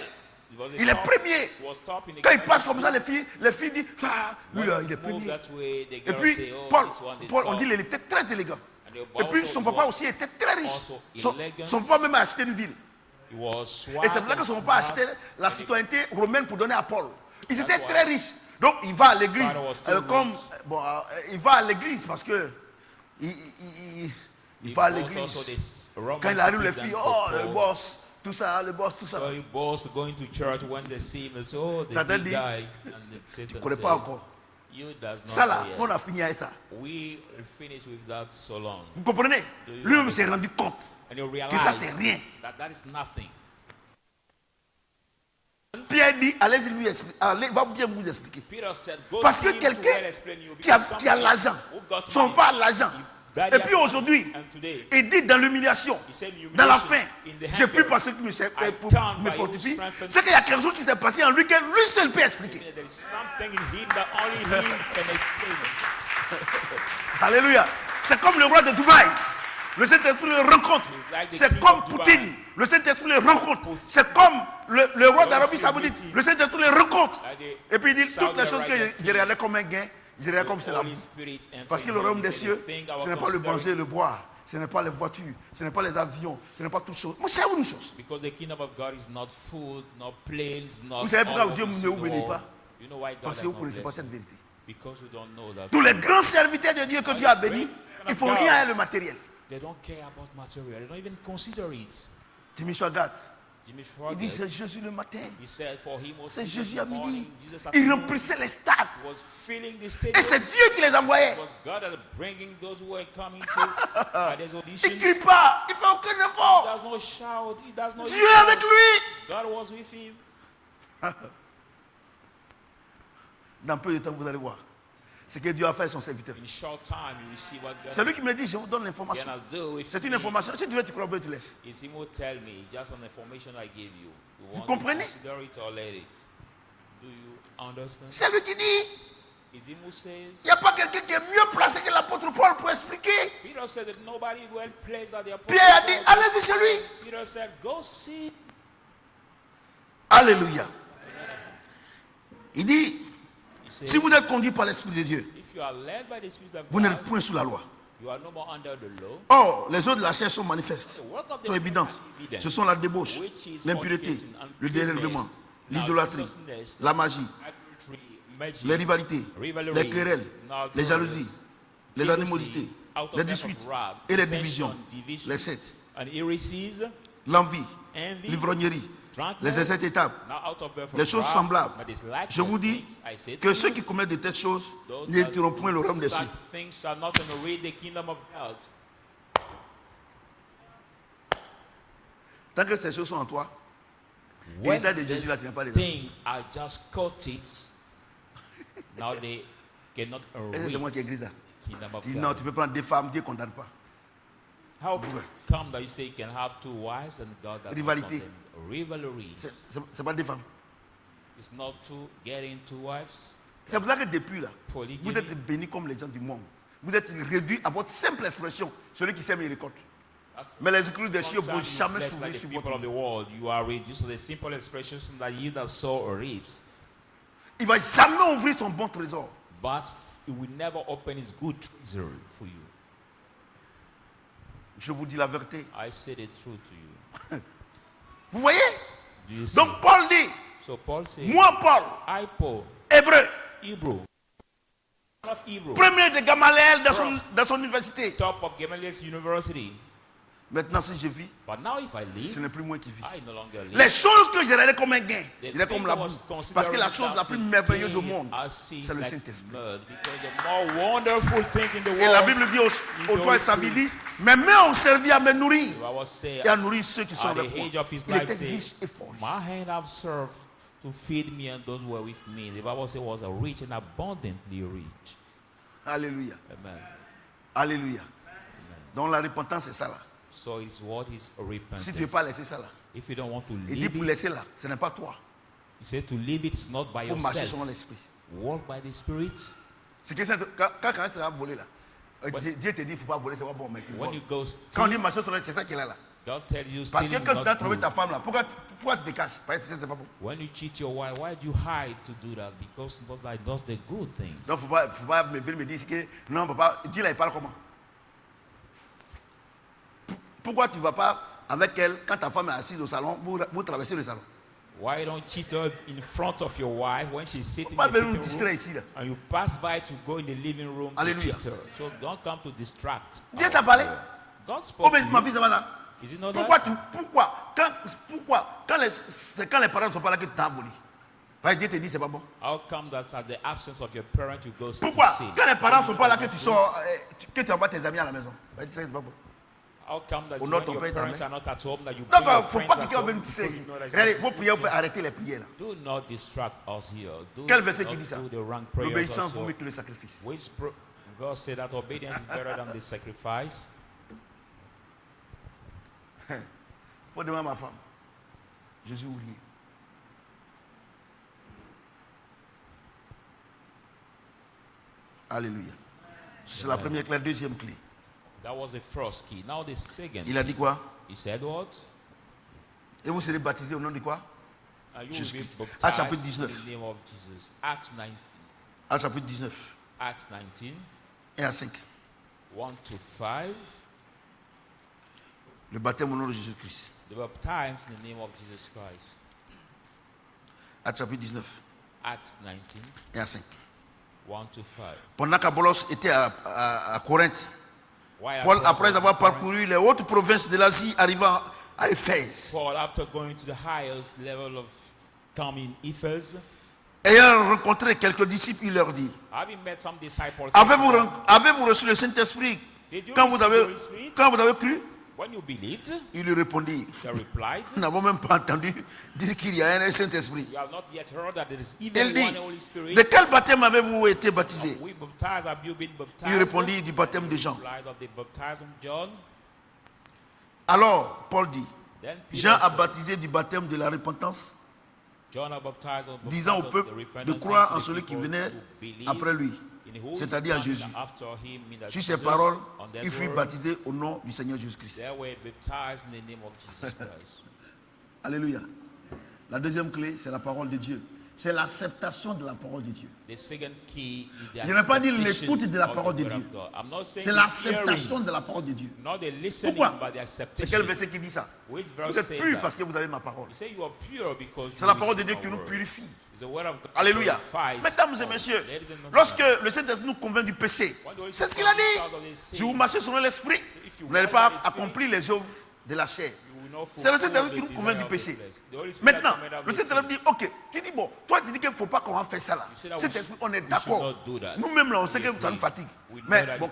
he was the Il est top, premier. he was top in the Quand il Gamaliel passe comme ça, school. les filles disent, ah, lui When là, he il est moved premier. that way, the Et girls puis, say, oh, Paul, this one is on top. dit qu'il était très élégant. And the Et puis, also son he papa was- aussi était très riche. also Son elegant. papa même a acheté une ville. He was Et c'est swag pour ça que and son papa a smart. acheté la citoyenneté romaine pour donner à Paul. Ils étaient why très riches. Donc, il va à l'église. father was too Comme, rich. bon, il va à l'église parce que il He va à bought also l'église. this Roman Quand il arrive, les citizen filles, for oh, le Paul. boss, tout ça, le boss, tout ça. So he was going to church when they see him and say, oh, the Satan big dit, guy. And the Satan Tu ne connais said, pas encore. you does not Ça là, know yet. on a fini avec ça. We finished with that so long. Vous comprenez? Lui-même s'est rendu compte And you que realize ça, c'est rien. that is nothing. Pierre dit, allez-y lui expliquer. Allez, va bien vous expliquer. Peter said, go Parce see que him to quelqu'un well explain you. qui a Because l'argent, who got son money, pas l'argent. daddy Et puis has aujourd'hui, money, and today, il dit dans l'humiliation, he said in dans la humiliation, faim, in the j'ai pu hunger, penser que I pour count me by fortifier. your strength and- C'est qu'il y a quelque chose qui s'est passé en lui que lui seul peut expliquer. there is something in him that only him can explain. Alléluia. C'est comme le roi de Dubaï. Le Saint-Esprit les rencontre. C'est comme Poutine. Le Saint-Esprit les rencontre. C'est comme le roi d'Arabie Saoudite. Le Saint-Esprit les rencontre. Et puis il dit toutes les choses que je regardais comme un gain, je regardais comme c'est la boue. Parce que le royaume des cieux, ce n'est pas le manger, le boire. Ce n'est pas les voitures, ce n'est pas les avions, ce n'est pas toutes choses. Mais c'est une chose. Because the kingdom of God is not food, not planes, not. Vous savez pourquoi all Dieu of ne this vous bénit world. pas? You know why God Parce has que vous ne not connaissez pas blessed cette you? vérité. Because you don't know that. Tous les grands serviteurs de Dieu que Dieu a bénis, ils font rien à le matériel. They don't care about material. They don't even consider it. Jimmy Swaggart, Jimmy il dit Swaggart, c'est Jésus le matin, he said for him was c'est Jesus Jésus in à the morning, midi. Jesus at Il noon. remplissait les stades. He was filling the Et stadium. c'est Dieu qui les envoyait. It was God that bringing those who were coming to these Il ne auditions. crie pas, il ne fait aucun He effort. does not shout. He does not. Dieu est avec lui. God was with him. Dans peu de temps, vous allez voir ce que Dieu a fait à son serviteur. In short time, you will see what God C'est lui qui me dit, je vous donne l'information. can do. If C'est une me. information. Si tu veux, tu crois, tu laisses. Is him will tell me just on the information I gave you. You Vous want comprenez? to consider it or let it. Do you understand? C'est lui qui dit, Is him who says? il n'y a pas quelqu'un qui est mieux placé que l'apôtre Paul pour expliquer. Peter said that nobody well placed at the apostle. Pierre a dit, Paul. allez-y chez lui. Peter said, go see. Alléluia. Il dit, He said, si vous êtes conduit par l'Esprit de Dieu, if you are led by the Spirit of vous God, n'êtes point sous la loi. you are no more under the law. Or, les œuvres de la chair sont manifestes, The work of the sont flesh évidentes. are evident, Ce sont la débauche, which is l'impureté, fornicating, le dérèglement, uncleanness, l'idolâtrie, licentiousness, la magie, adultery, magic, les rivalités, rivalries, les querelles, narcotics, les jalousies, les jealousy, animosités, out of les depth disputes of wrath, et les dissension, divisions, division, les sectes, and heresies, l'envie, envy, l'ivrognerie, drunkenness, les excès étapes, now out of birth of les choses wrath, semblables. but it's like Je vous those dis things, I say to que you, ceux qui commettent de telles choses those n'hériteront that point le royaume des such cieux. things shall not inherit the kingdom of God. Tant que ces choses sont en toi, When l'héritage de Jésus là, tu n'as pas this les thing I just caught it, now they cannot Et c'est moi qui ai inherit gris là. the kingdom of Dis non, God. tu peux prendre des femmes, Dieu ne condamne pas. How come that you say you can have two wives and God does not Rivalité. condemn? Rivalries. C'est pas des femmes. It's not to getting two wives. C'est pour ça que depuis là, Polygamy. vous êtes bénis comme les gens du monde. Vous êtes réduits à votre simple expression. Celui qui sème, il récolte. Mais les écritures des cieux ne vont Sometimes jamais you're blessed s'ouvrir like the sur people votre of the vie. world. You are reduced to the simple expressions that you that sow reaps. Il ne va jamais ouvrir son bon trésor. But it will never open his good treasure for you. Je vous dis la vérité. I say the truth to you. Vous voyez? Do you see? Donc Paul dit, So Paul says, moi Paul, I Paul, hébreu, Hebrew, son of Hebrew, premier de Gamaliel dans son université. top of Gamaliel's University. Maintenant, si je vis, But now if I ce leave, n'est plus moi qui vis. I no longer live. Les choses que je regardais comme un gain, The je les comme thing la I was boue. considering Parce que la chose la as plus to merveilleuse au gain, monde, I see c'est le like Saint-Esprit. blood, because the more wonderful thing in the Et la world, Bible dit aux the toi et Holy Savi Spirit. dit, mes mains ont servi à me nourrir I was say, et à nourrir ceux qui sont at the avec moi. age of his Il life, était say, riche et fort. my hand have served to feed me and those who were with me. The Bible says was a rich and abundantly rich. Alléluia. Amen. Alléluia. Donc la repentance, c'est ça là. So it's what is repentance. Si tu ne veux pas laisser ça là, If you don't want to il dit leave pour it, laisser là, ce n'est pas toi. you say to leave it, it's not by Il faut marcher yourself. selon l'esprit. Walk by the Spirit. C'est que quand ça va voler là, Dieu te dit, il ne faut pas voler, c'est pas bon, mec. When you go Quand on dit steal, marcher selon l'esprit, c'est ça qu'il est là. God tells you Parce que stealing quand is tu as not trouvé good. ta femme là, pourquoi tu te caches? Parce que c'est pas bon. When you cheat your wife, why do you hide to do that? Because not like does the good things. Donc il ne faut pas venir me dire que non, papa, Dieu là, il parle comment? Pourquoi tu ne vas pas avec elle quand ta femme est assise au salon pour traverser le salon? Why don't cheat her in front of your wife when she's sitting Pas in the venir nous sitting distraire room ici là. and you pass by to go in the living room Alléluia. to cheat her? So don't come to distract. Dieu t'a us. parlé? God Oh spoke mais to ma you. fille, ça va là. Is it not Pourquoi that? c'est quand les parents ne sont pas là que tu t'as volé? Parce que Dieu te dit c'est pas bon. How come that at the absence of your parent you go to Pourquoi sin? quand les parents ne sont pas là que tu sors, que tu envoies tes amis à la maison? Parce que c'est pas bon. How come that Au when nom de ton your Père et ta parents mère. are not at home that you Donc bring il your ne faut friends pas at quelqu'un home vienne nous distraire because ici. you know that Regardez, it's vos not prières, il good faut thing. arrêter les prières là. Do not distract us here. Do Quel verset not qui dit ça? do the wrong prayers L'obéissance vaut also. mieux que le sacrifice. God said that obedience is better than the sacrifice. Il faut demander à ma femme. Jésus ouvrier. Alléluia. C'est la première clé, la deuxième clé. That was the first key. Now the second. Il a dit quoi? He said what? Et vous serez baptisés au nom de quoi? You will be Jésus-Christ. baptized Acts chapitre in 19. the name of Jesus. Acts 19. Acts chapitre 19. Acts 19. 1 à 5. 1 to 5. Le baptême au nom de Jésus-Christ. They were baptized in the name of Jesus Christ. Acts chapitre 19. Acts 19. 1 à 5. 1 to 5. Pendant qu'Apollos était à Corinthe, Why Paul, Apollos après was avoir in Corinth, parcouru les hautes provinces de l'Asie, arriva à Éphèse. Paul, after going to the highest level of coming Ephesus, Ayant rencontré quelques disciples, il leur dit, having met some disciples, avez-vous reçu le Saint-Esprit did you quand vous receive avez, the Holy Spirit? quand vous avez cru? When you believed, Il lui répondit, they replied, nous n'avons même pas entendu dire qu'il y a un Saint-Esprit. you have not yet heard that there is Il even dit, one Holy Spirit. de quel baptême avez-vous été baptisé? We baptized, have you been baptized? Il répondit du baptême de Jean. Replied of the baptism of John. Alors, Paul dit, Then Peter Jean a said, baptisé du baptême de la repentance, John a baptized of disant au baptism of peuple the de repentance croire to en the celui qui people venait to believe après lui, in who is c'est-à-dire à coming Jésus. after him, meaning Sur Jesus. ces paroles, On that il fut word, baptisé au nom du Seigneur Jésus-Christ. they were baptized in the name of Jesus Christ. Alléluia. La deuxième clé, c'est la parole de Dieu. C'est l'acceptation de la parole de Dieu. The second key is the Je n'ai pas dit acceptation l'écoute de la of parole the de word Dieu. of God. I'm not saying C'est the l'acceptation hearing, de la parole de Dieu. not the listening, Pourquoi? but the C'est acceptation. quel verset qui dit ça? Which verse Vous êtes says purs that? parce que vous avez ma parole. You say you are pure because C'est you la parole de receive Dieu qui my nous word. purifie. It's the word of God Alléluia. purifies Mesdames et us. messieurs, Ladies and gentlemen, lorsque le Saint-Esprit nous convainc du péché, c'est ce qu'il a dit. Si vous marchez selon l'Esprit, vous n'allez pas accomplir les œuvres de la chair. C'est le Saint-Esprit qui nous convainc du péché. Maintenant, le Saint-Esprit dit, ok, tu dis, bon, toi tu dis qu'il ne faut pas qu'on fasse ça là. Saint-Esprit, on est d'accord. Nous-mêmes là, on sait que ça nous fatigue. Mais bon,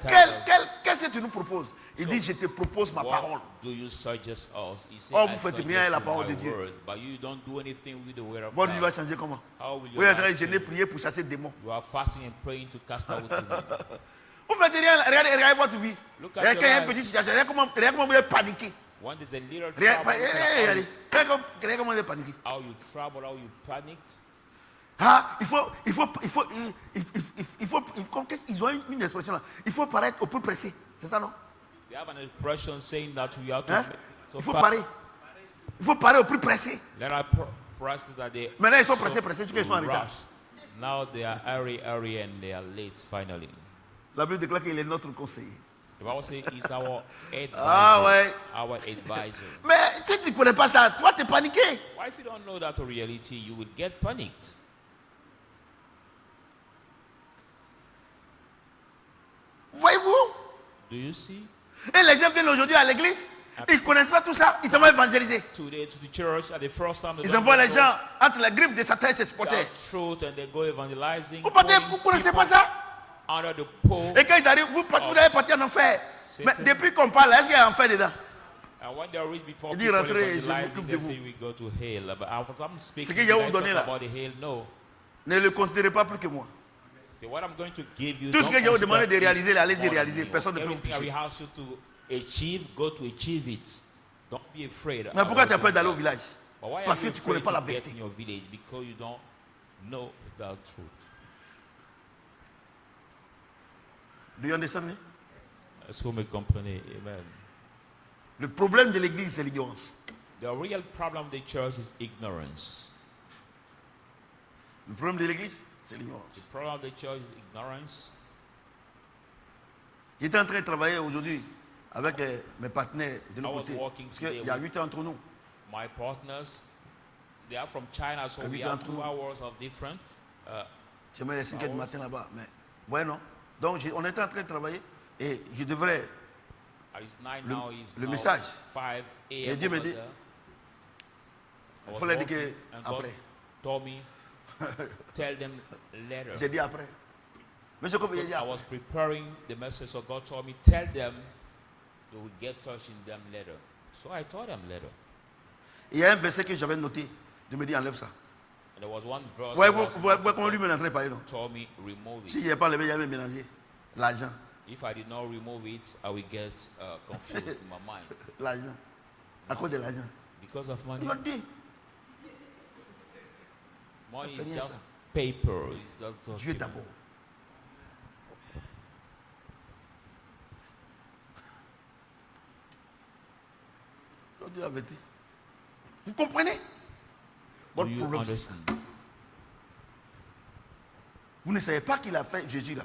qu'est-ce que tu nous proposes? Il dit, je te propose ma parole. Do you suggest us? He said, Oh, I vous faites suggest rien à la you parole my de Dieu. word, but you don't do anything with the word of Votre vie va God. changer comment? How will Vous your êtes en train de life gêner, change? prier pour chasser des démons. You are fasting and praying to cast out demons. Vous faites rien, regardez votre vie. Look at Regardez your quand il y a une life. petite situation, regardez comment vous êtes paniqué. When there's a little Regardez trouble, regardez comment vous êtes paniqué. how you trouble, how you panicked. Ah, ils ont une expression là. Il faut paraître au plus pressé. C'est ça, non? They have an expression saying that we have to Hein? make so Il faut far- parer. Il faut parer au plus pressé. There are prices that they Maintenant, ils sont so pressés, qu'ils sont en retard. rush. Now they are hurry, and they are late finally. La Bible déclare qu'il est notre conseiller. The Bible says he's our advisor. Ah ouais. Our advisor. Mais si tu ne connais pas ça, toi, tu es paniqué. Why if you don't know that reality, you would get panicked. Voyez-vous? Do you see? Et les gens viennent aujourd'hui à l'église, ils ne connaissent pas tout ça, ils s'en vont évangéliser. Today to the church at the first time they Ils don't envoient les know gens entre les griffes de Satan et ses the supporters. truth and they go evangelizing. Vous ne pulling connaissez pas people ça? under the pole. Et quand ils arrivent, vous allez partir en enfer. Mais depuis qu'on parle, est-ce qu'il y a un enfer dedans? And when they reach before Il dit, people rentrez, je evangelizing, m'occupe de they vous. say we go to hell. But after I'm speaking, Ce que je vais did I vous donner talk là. about the hell? No. Ne le considérez pas plus que moi. So what I'm going to give you, Tout ce don't que je vais vous consider demander de it réaliser, allez-y more than réaliser. me. Personne ne peut vous Everything I toucher. will ask you to achieve, go to achieve it. Don't be afraid. Mais pourquoi tu as about peur doing d'aller au that. village? But why Parce are you que tu ne connais afraid pas la to get vérité. in your village? Because you don't know the truth. Do you understand me? Est-ce que vous me comprenez? Amen. Le problème de l'église, c'est l'ignorance. The real problem of the church is ignorance. Le problème de l'église, c'est The l'ignorance. problem of the church is ignorance. J'étais en train de travailler aujourd'hui avec mes partenaires de I l'autre was côté. walking Parce today qu'il y a with 8 ans entre nous. My partners, they are from China, so we Habitué have entre 2 nous. hours of different. Je me 5 heures du matin là-bas. Mais, ouais, non. Donc, on était en train de travailler et je devrais. It's 9 Le- now, it's le now message. 5 Et a.m. Dieu me over dit, there. I il was faut l'indiquer walking, and God après. told me, tell them later. J'ai dit après. Mais je comprends, j'ai dit I après. was preparing the message, so God told me, tell them they will get touching them later. So I told them later. Il y a un verset que j'avais noté. De me dire, enlève ça. And there was one verse Ouais, that vous was voyez comment God lui me l'entraîne de parler, non? told me, remove Si it. je n'ai pas enlevé, il y avait mélangé. L'argent. If I did not remove it, I will get confused in my mind. L'argent. À cause de l'argent. Because of money. Il m'a dit, Money Fais is rien just ça. paper. It's just Dieu d'abord. dis la vérité. Vous comprenez? Do Votre you problème, c'est ça. understand? Vous ne savez pas qu'il a fait Jésus là.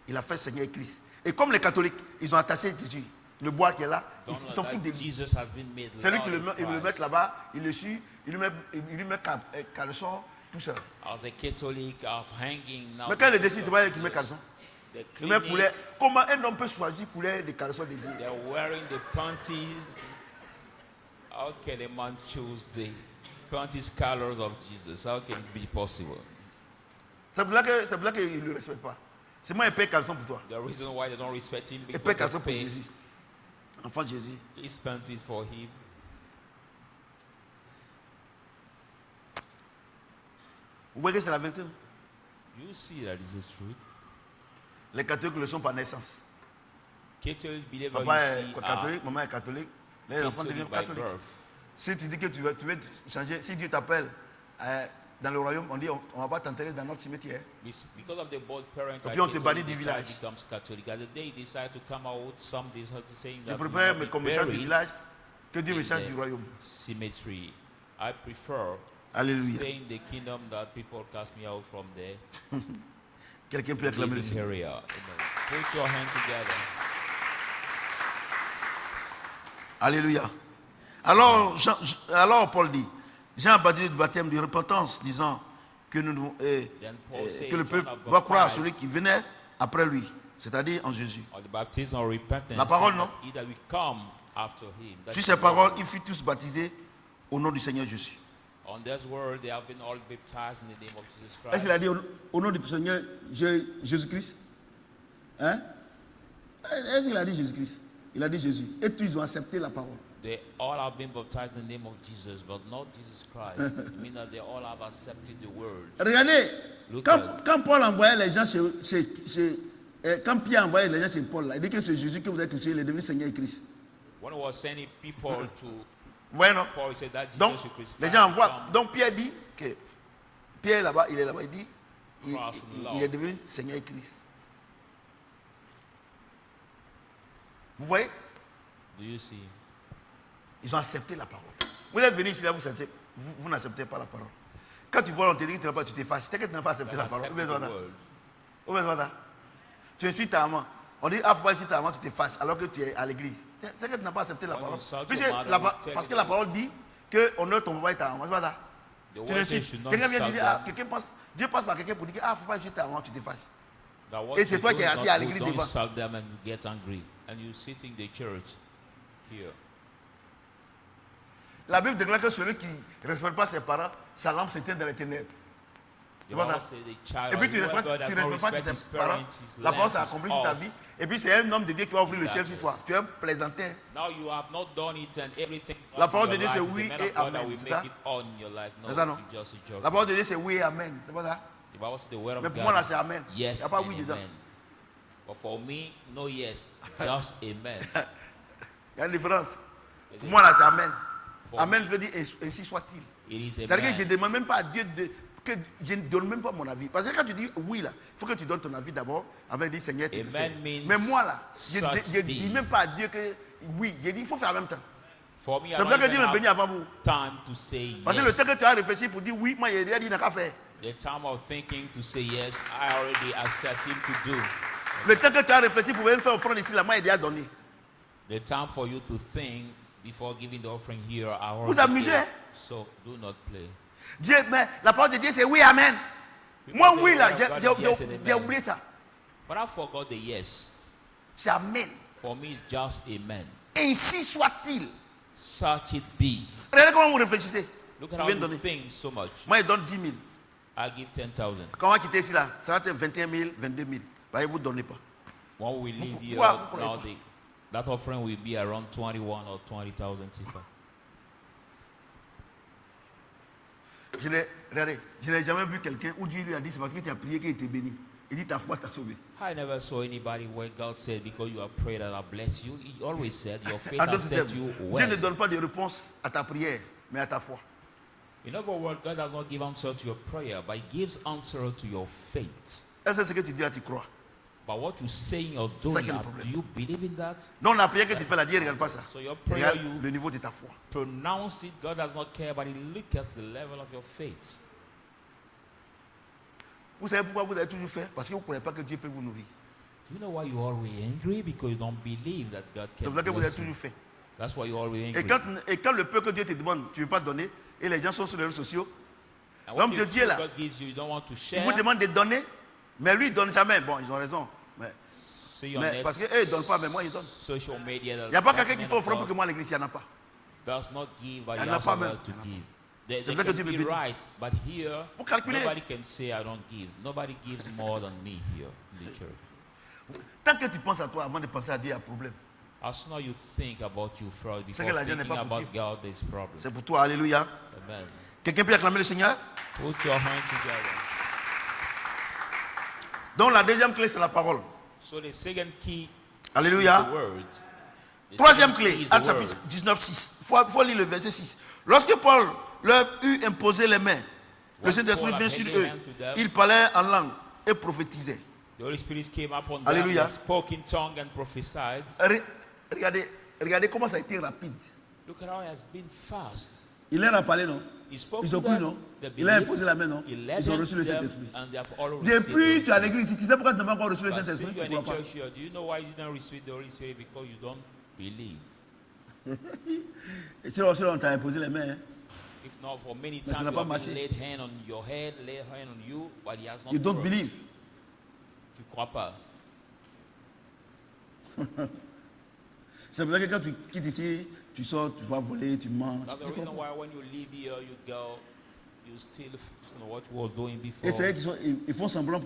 Il a fait Seigneur et Christ. Et comme les catholiques, ils ont attaché Jésus. Le bois qui est là, Don't ils know s'en that foutent de lui. Jesus has been made C'est lui Lord qui le of met, ils le Christ. mettent là-bas, il le suit, il lui met caleçon, tout ça. As a Catholic of hanging now. Mais quand il décide, c'est pas lui qui met caleçon. They Il clean met poulet. it. Comment un homme peut choisir poulet des caleçons de Dieu? They're wearing the panties. How can a man choose the panties colors of Jesus? How can it be possible? C'est pour là qu'il ne le respecte pas. C'est moi qui paye caleçon pour toi. The reason why they don't respect him Et because paye they caleçon pour pay Jésus. Enfant de Jésus. his panties for him. Vous voyez que c'est la vérité. You see that is the truth. Les catholiques le sont par naissance. Catholic believer Papa you est see catholique, maman est catholique. Les enfants deviennent Catholic by catholiques. birth. Si tu dis que tu veux changer, si Dieu t'appelle dans le royaume, on dit on ne va pas t'enterrer dans notre cimetière. Because of the both parents Et are puis on te Catholic, bannit the du child village. becomes Catholic. As the day he decides to come out, some decide to saying Je that we préfère will me be comme méchant du buried village que Dieu me in change the du royaume. cemetery. I prefer Alléluia. stay in the kingdom that people cast me out from there. Quelqu'un peut acclamer le Living Seigneur. area. Amen. Put your hand together. Alléluia. Alors Paul dit, Jean a baptisé du baptême de repentance, disant que, Then Paul said, que le peuple John have doit croire à baptized celui qui venait après lui, c'est-à-dire en Jésus. on the baptism of repentance. La parole, saying non? that he that will come after him. That Sur is ces the paroles, word. ils furent tous baptisés au nom du Seigneur Jésus. On this word, they have been all baptized in the name of Jesus Est-ce Christ. qu'il a dit au nom du Seigneur Jésus-Christ? Hein? Est-ce qu'il a dit Jésus-Christ? Il a dit Jésus. Et tous ils ont accepté la parole. They all have been baptized in the name of Jesus, but not Jesus Christ. It means that they all have accepted the word. Regardez, Look quand Paul envoyait les gens quand Pierre envoyait les gens chez Paul, là, il dit que c'est Jésus que vous êtes touché, il est devenu Seigneur et Christ. When he was sending people to Vous voyez, non? Paul, he said that Donc, Jesus Christ. les gens envoient. Donc, Pierre dit que Pierre là-bas, il est là-bas, il dit il est devenu Seigneur et Christ. Vous voyez? Do you see? Ils ont accepté la parole. Vous êtes venu ici, là, vous n'acceptez pas la parole. Quand tu vois, on te dit que tu n'as pas, tu t'effaces. C'est que tu n'as pas accepté la parole. Accepted the word. Où est-ce tu insultes ta maman. On dit, ah, faut pas insulter ta maman, tu te fâches, alors que tu es à l'église. C'est que tu n'as pas accepté la When parole. you insult Puisque your mother, parce que la parole dit qu'on honore ton papa et ta maman. C'est pas ça. The Tu word says you l'insultes. should not Quelqu'un vient insult dire, them. Dieu passe par quelqu'un pour dire, ah, faut pas insulter ta maman, tu te fâches. That word Et c'est says toi qui es don't assis à do- l'église don't devant. insult them and get angry. And you sit in the church here. La Bible déclare que celui qui ne respecte pas ses parents, sa lampe s'éteint dans les ténèbres. The C'est pas Bible ça. says the child, Et puis tu ne whoever respectes does pas not respect tes his parents, parents, his la parole s'est lamp is accomplie sur ta off. vie. Et puis c'est un homme de Dieu qui va ouvrir le ciel sur Darkness. toi. Tu es un plaisantin. Now you have not done it and everything. La else parole in de your Dieu, c'est life is oui the man et of God that amen, will c'est make ça? it all in your life. C'est ça, No, non? it's just a joke. La parole de Dieu, c'est oui et amen. C'est pas ça? The Bible says the word of Mais pour God moi, là, is c'est amen. Il yes n'y a pas and oui dedans. amen. But for me, no yes, just amen. Il y a une différence. Is Pour it- moi, là, c'est amen. For Amen veut dire ainsi soit-il. It is C'est-à-dire que je ne amen. demande même pas à Dieu que je ne donne même pas mon avis. Parce que quand tu dis oui, là, il faut que tu donnes ton avis d'abord avant de dire Seigneur, tu peux Amen faire. means Mais moi, là, je such ne dis be. même pas à Dieu que oui. Je dis il faut faire en même temps. For me, I C'est pour don't ça que Dieu me even bénit have avant vous. time to say Parce que le temps yes. que tu as réfléchi pour dire oui, moi, il a dit il n'a qu'à faire. The time of thinking to say yes, I already accept him to do. Le temps que tu as réfléchi pour venir faire offrande ici, là, moi, il a déjà donné. The time for you to think before giving the offering here, I already Vous amusez, gave. hein? So do not play. Dieu, mais la parole de Dieu, c'est oui, amen. Moi, say oui, the là, word of God is yes and j'ai amen. oublié ça. But I forgot the yes. C'est amen. For me, it's just amen. Ainsi soit-il. Such it be. Regardez comment vous réfléchissez. Look Tu at how viens de you donner. think so much. Moi, il donne 10 000. I'll give 10,000. Quand on va quitter ici, là, ça va être 21 000, 22 000. Bah, vous ne donnez pas. When we leave here, Pourquoi vous now croyez that offering will be around 21 or 20,000 CFA. Regardez, je n'ai jamais vu quelqu'un où Dieu lui a dit c'est parce que tu as prié qu'il était béni. Il dit ta foi t'a sauvé. I never saw anybody where God said, because you have prayed that I bless you. He always said, your faith En has d'autres set termes, you Dieu ne well. donne pas de réponse à ta prière, mais à ta foi. In other words, God does not give answer to your prayer, but He gives answer to your faith. Est-ce que c'est ce que tu dis là, tu crois? But what you saying or C'est ça doing, qui est le problème. do you believe in that? Non, la prière que tu fais là, Dieu ne regarde pas ça. So your Il prayer, regarde you le niveau de ta foi. pronounce it, God does not care, but He looks at the level of your faith. Vous savez pourquoi vous avez toujours fait? Parce que vous ne croyez pas que Dieu peut vous nourrir. Do you know why you're always angry? Because you don't believe that God C'est can pour ça que vous avez bless you. toujours fait. That's why you're always Et angry. quand le peu que Dieu te demande, tu ne veux pas donner, et les gens sont sur les réseaux sociaux, And l'homme what de you Dieu feel là, God gives you, you don't want to il share. vous demande de donner, mais lui il ne donne jamais. Bon, ils ont raison. See on Mais net, parce qu'eux ils ne donnent pas, mais moi ils donnent. social media. Il n'y a pas quelqu'un qui fait offrande pour que moi à l'église, il n'y en a pas. Does not give, but Il y he en a has pas allowed même. to Il y en a give. They C'est vrai que can Dieu me be bénit. right, but here Vous calculez. nobody can say I don't give. Nobody gives more than me here in the church. Tant que tu penses à toi avant de penser à Dieu, il y a un problème. As soon as you think about you first C'est before que l'argent n'est thinking pas pour about Dieu. God, there's problem. C'est pour toi, alléluia. Amen. Quelqu'un peut acclamer le Seigneur? Put your hand together. Donc la deuxième clé, c'est la parole. So the second key is Alléluia. the word. The Troisième second key clé, is the Actes word. chapitre 19, 6. Il faut lire le verset 6. Lorsque Paul leur eut imposé les mains, le When Saint-Esprit Paul vint had sur laid eux. hand to them, Ils parlaient en langue et prophétisaient. The Holy Spirit came upon them, Alléluia. they spoke in tongue and prophesied. Regardez comment ça a été rapide. Look at how it has been fast. Il leur a parlé, non? He spoke Ils to ont cru, them, non? they Il a believed, imposé la main, non? he led Ils ont them reçu to le them, Saint-Esprit. and they have all received the Depuis, Holy tu es à Spirit. l'église, tu sais pourquoi tu n'as pas encore reçu le But Saint-Esprit, since tu you're ne in the crois pas. church here, do you know why you didn't receive the Holy Spirit? Because you don't believe. Et sinon, on t'a imposé les mains. Hein? If not, for many Mais ça times n'a you pas have marché. laid hand on your head, laid hand on you, but he has not You don't worked. believe. Tu crois pas. C'est pour ça que quand tu quittes ici, tu sors, tu vas voler, tu mens. That's the Tu reason comprends? why when you leave here, you go, you still know what you was doing before. Et c'est vrai qu'ils ils font semblant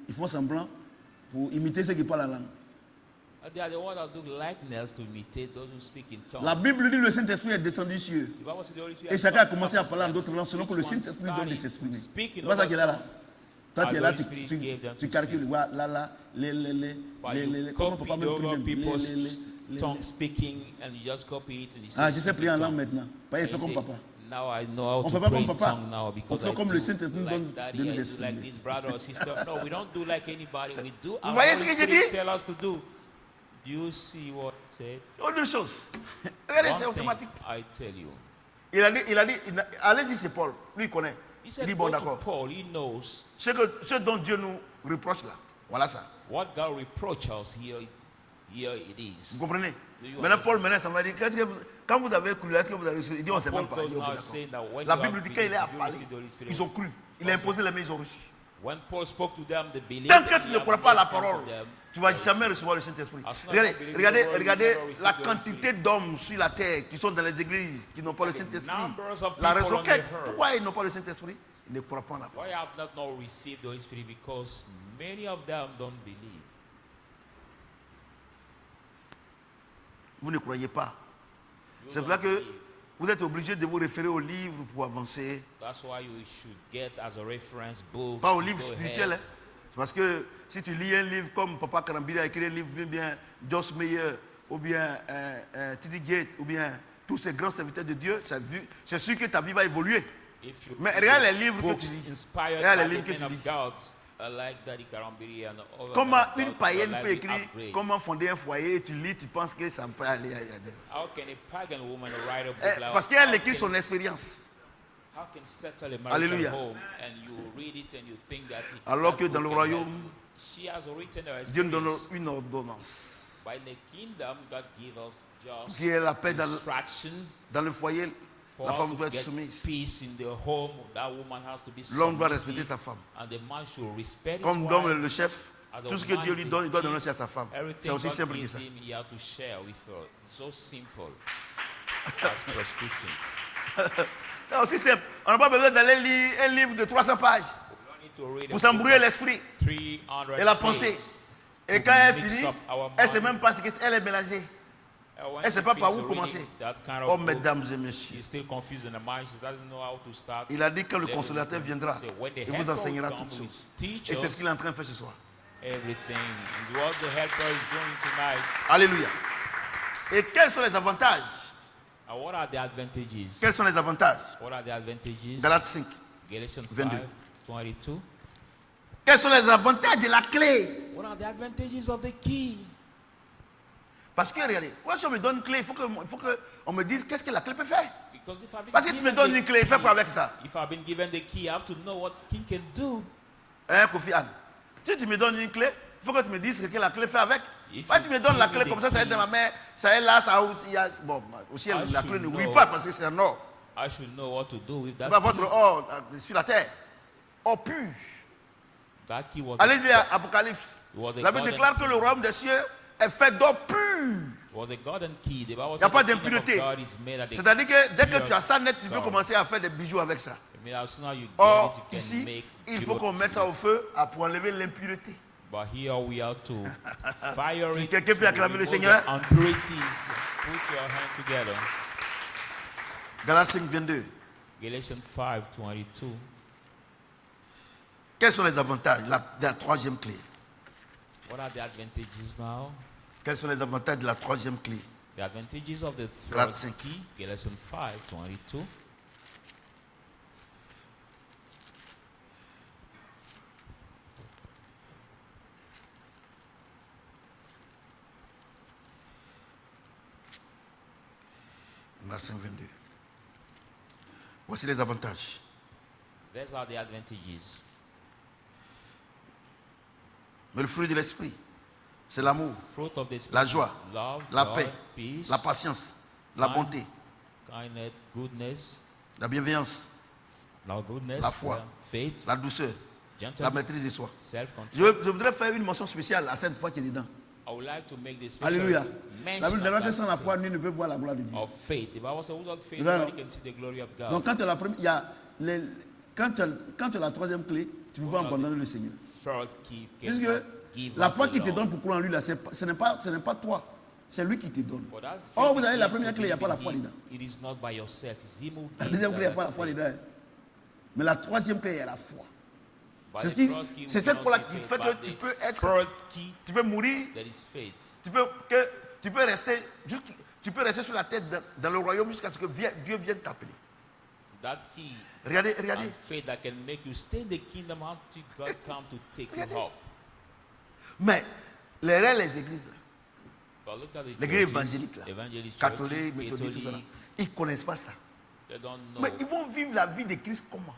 ils font semblant pour imiter ceux qui parlent la langue. They are the ones that do likeness to imitate those who speak in tongues. La Bible dit que le Saint-Esprit est descendu sur eux. The Bible says the Holy Spirit Et has chacun a come commencé à upon parler en them. d'autres langues selon que le Each one Saint-Esprit donne de started s'exprimer. speak in C'est pas ça qu'il est là. other Toi, tu es là, And the Holy Spirit gave them tu to calcules. speak. Ouais, là, But les. you Comment on peut pas copy même over prier même? people's tongue speaking and you just copy it and you Ah, say je sais prier en langue maintenant. Pas And il fait you comme say, papa. now I know how On to fait pas pray comme in papa. tongue now On because fait I comme do le Saint-Esprit nous donne like daddy, de nous I do exprimer. like this brother or sister. No, we don't do like anybody. We do our voyez Holy ce que je Spirit dis? tell us to do. Do you see what he said? Autre chose. Regardez, c'est One thing automatique. I tell you. Il a dit, allez-y, c'est Paul. Lui, il connaît. He Il said, dit, go bon, to d'accord. Paul. He knows Ce dont Dieu nous reproche là, voilà ça. what God reproach us here. Here it is. Vous comprenez? Do you Maintenant, Paul, understand? ça m'a dit, quand vous avez cru, est-ce que vous avez reçu? Il dit, on ne sait Paul même pas. goes Il dit, ok, now d'accord. saying that when La you Bible have dit qu'il est à believed, you parler. receive the Holy Spirit. Ils ont cru. Il a imposé les mains, ils ont reçu. When Paul spoke to them, they believed. Tant que and tu he ne had crois pas à la laid hand parole, to them. tu ne vas jamais recevoir le Saint-Esprit. As long as you believe the word, you Regardez never receive la the Holy quantité Spirit. d'hommes sur la terre qui sont dans les églises, qui n'ont pas le The Saint-Esprit. numbers of La people raison on the earth. pourquoi ils n'ont pas le Saint-Esprit, ils ne croient pas en la parole. Why have not received the Holy Spirit? Because many of them don't believe. Vous ne croyez pas. You C'est pour don't ça que believe. vous êtes obligé de vous référer aux livres pour avancer. That's why you should get as a reference book. Pas aux livres spirituels. Hein. C'est parce que si tu lis un livre comme Papa Karambiri a écrit un livre bien Joss Meyer, ou bien T.D. Gate, ou bien tous ces grands serviteurs de Dieu, c'est sûr que ta vie va évoluer. Mais regarde les livres que tu lis. Regarde les livres que tu lis. Comment une païenne peut écrire comment fonder un foyer et tu lis, tu penses que ça peut aller ailleurs. How can a pagan woman write a book like Parce qu'elle écrit son expérience. How can settle a Alléluia. marital home and you read it and you think that it, Alors that que dans book le can help royaume, you. She has written her Dieu nous donne experience. une ordonnance. By the kingdom, God gives us just Qui est la paix instruction dans le foyer. for La us femme to doit être get soumise. peace in the home. That woman has to be L'homme doit submissive, respecter sa femme. and the man should respect his Comme wife. l'homme le chef, As a tout ce que man Dieu lui is donne, il doit the donner chief. aussi à sa femme. C'est Everything aussi God simple que gives ça. him, he has to share with her. It's so simple. That's prescription. C'est aussi simple. On n'a pas besoin d'aller lire un livre de 300 pages We don't need to read a pour book s'embrouiller of l'esprit 300 et la pages. pensée. Et quand elle Mix finit, up our elle ne sait mind. même pas ce qu'elle est mélangée. When Elle ne sait she pas par finishes où commencer. reading that kind of Oh, book, mesdames et messieurs. she's still confused in the mind. She doesn't know how to start. Il a dit que le Then consolateur viendra say, when the et vous helper enseignera will come, toutes will choses. teach Et c'est ce us qu'il est en train de faire ce soir. everything. Is what the helper is doing tonight. Alléluia. Et quels sont les avantages? And what are the advantages? Quels sont les avantages? What are the advantages? Galates 5. Galatians 22. 5, 22. Quels sont les avantages de la clé? What are the advantages of the key? Parce que regardez, quand on me donne une clé, il faut qu'on me dise qu'est-ce que la clé peut faire. Because if I've been Parce que si tu me given donnes the une clé, fais quoi avec ça? If I've been given the key, I have to know what king can do. Hein, Kofi Anne? Si tu me donnes une clé, il faut que tu me dises ce que la clé fait avec. If Quand tu me donnes la you clé give comme me ça, the ça est dans key, ma main, ça est là, ça il y a, bon, aussi I la clé should ne brille know. pas parce que c'est un or. I should know what to do with C'est that pas key. votre or sur la terre. Or pur. That key was Allez lire Apocalypse. was a La Bible golden déclare que key. le royaume des cieux est fait d'or pur. Was a golden key. The Bible Il n'y a says pas the kingdom of d'impureté. God is made at the C'est-à-dire que dès que pure tu as ça net, tu peux gold. commencer à faire des bijoux avec ça. I mean, as soon as you get Or, it, you can ici, make il faut qu'on jewelry. mette ça au feu pour enlever l'impureté. But here we are to fire Si it. quelqu'un peut to acclamer le remove Seigneur. the impurities. Put your hand together. Galates 5, 22. Galatians 5:22. Quels sont les avantages de la troisième clé? What are the advantages now? Quels sont les avantages de la troisième clé? The advantages of the third Galates 5. key. Galatians 5:22. Galates 5, 22. Voici les avantages. These are the advantages. Mais le fruit de l'esprit, c'est l'amour, Fruit of the Spirit. la joie, Love, la joy, paix, peace, la patience, la Kind- bonté, kindness, goodness, la bienveillance, goodness, La foi. faith, la douceur, la gentleness, maîtrise de soi. self-control. Je voudrais faire une mention spéciale à cette foi qui est dedans. I would like to make this special Alléluia. La mention Bible déclare of que sans la that foi, nul ne peut voir la gloire de Dieu. of faith. The Bible says, without faith, Voilà. nobody can see the glory of God. Donc quand tu as la première, il y a quand tu as la troisième clé, tu ne peux pas abandonner le Seigneur. Third key can Puisque give la us foi the qui te Lord. donne pour croire en lui, là, ce n'est pas toi. C'est lui qui te donne. For that faith Oh, vous avez la you première have to clé, il n'y a pas la believe foi in him. dedans. It is not by yourself. It's him who La gives deuxième clé, il n'y a that pas la foi faith. dedans. Mais la troisième clé, il y a la foi. By C'est the ce qui- first key, we c'est cette cannot foi-là see qui faith, fait but que tu the peux être- third key, Tu peux mourir, that is faith. tu peux rester sur la tête dans le royaume jusqu'à ce que Dieu vienne t'appeler. That key Regardez, and regardez. faith that can make you stay in the kingdom until God come to take you Regardez. up. Mais les églises, là, But look at the l'église churches, évangélique, là, evangelist catholique, churches, méthodiste, tout ça, là, Catholic, ils ne connaissent pas ça. they don't know. Mais ils vont vivre la vie de Christ comment?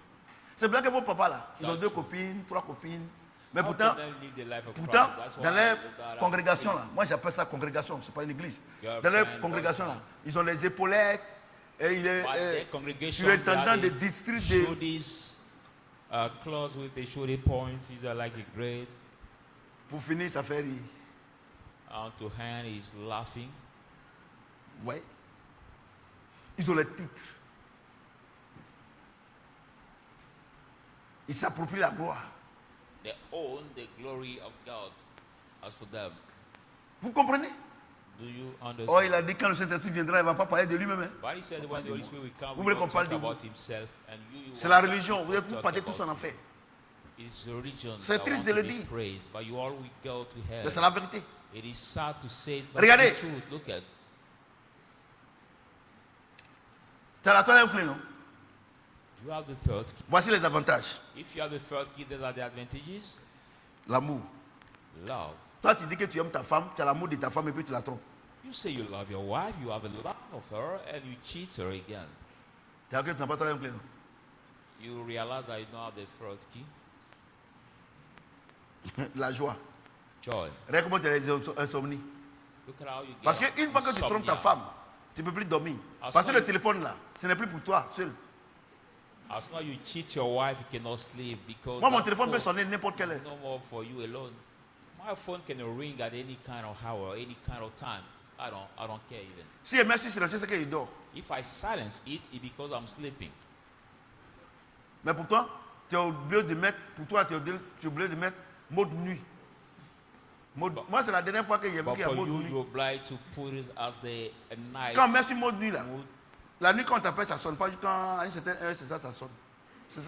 C'est bien que vos papas là, ils ont That's 2 true. copines, 3 copines. Mais How pourtant, can they live the life of pourtant Christ? That's dans why leur they gotta congrégation faith. là, moi j'appelle ça congrégation, c'est pas une église. Girlfriend, Dans leur congrégation là, ils ont les épaulettes, et il est But their congregation, surintendant they des districts show de. these clothes with the shoulder point. These are like a grade. Pour finir, ça fait rire. And to hand is laughing. Ouais. Ils ont les titres. Ils s'approprient la gloire. They own the glory of God. As for them, Vous comprenez? do you Oh, understand? il a dit quand le Saint-Esprit viendra, il ne va pas parler de lui-même. Hein. But he said when the Holy Spirit will come, Vous he voulez will qu'on parle talk de vous? about himself, and you C'est want la to religion. Vous talk partez about tous en him. enfer. It's religion. C'est that triste want de to le be dire. praised, but you all will go to hell. Mais c'est la vérité. It is sad to say it, but Regardez. it's the truth. Look at. Tu as la troisième clé, non? You have the third key. Voici les avantages. If you have the third key, these are the advantages. L'amour. Love. Toi, tu dis que tu aimes ta femme, tu as l'amour de ta femme et puis tu la trompes. You say you love your wife, you have a love of her, and you cheat her again. Tu as que tu n'as pas la troisième clé, non? You realize that you don't have the third key. La joie. Joy. Regarde comment tu as les insomnies. Look at how you get. Parce qu'une fois que tu trompes ta insomnia. femme, tu ne peux plus dormir. Ah, Parce que ça, le téléphone là, ce n'est plus pour toi seul. As soon as you cheat your wife, you cannot sleep because Moi, mon that téléphone peut phone sonner n'importe quelle heure. is no more for you alone. My phone can ring at any kind of hour, any kind of time. I don't care even. Si elle met sur silencieux, c'est qu'il dort. If I silence it, it's because I'm sleeping. Mais pour toi, tu as oublié de mettre, tu as oublié de mettre mode nuit. Moi, c'est la dernière fois que j'ai vu But qu'il y a for mode you, nuit. you're obliged to put it as the night. Quand on met sur mode nuit là, mode. la nuit quand on t'appelle, ça sonne pas. Quand à une certaine heure, c'est ça, ça sonne. C'est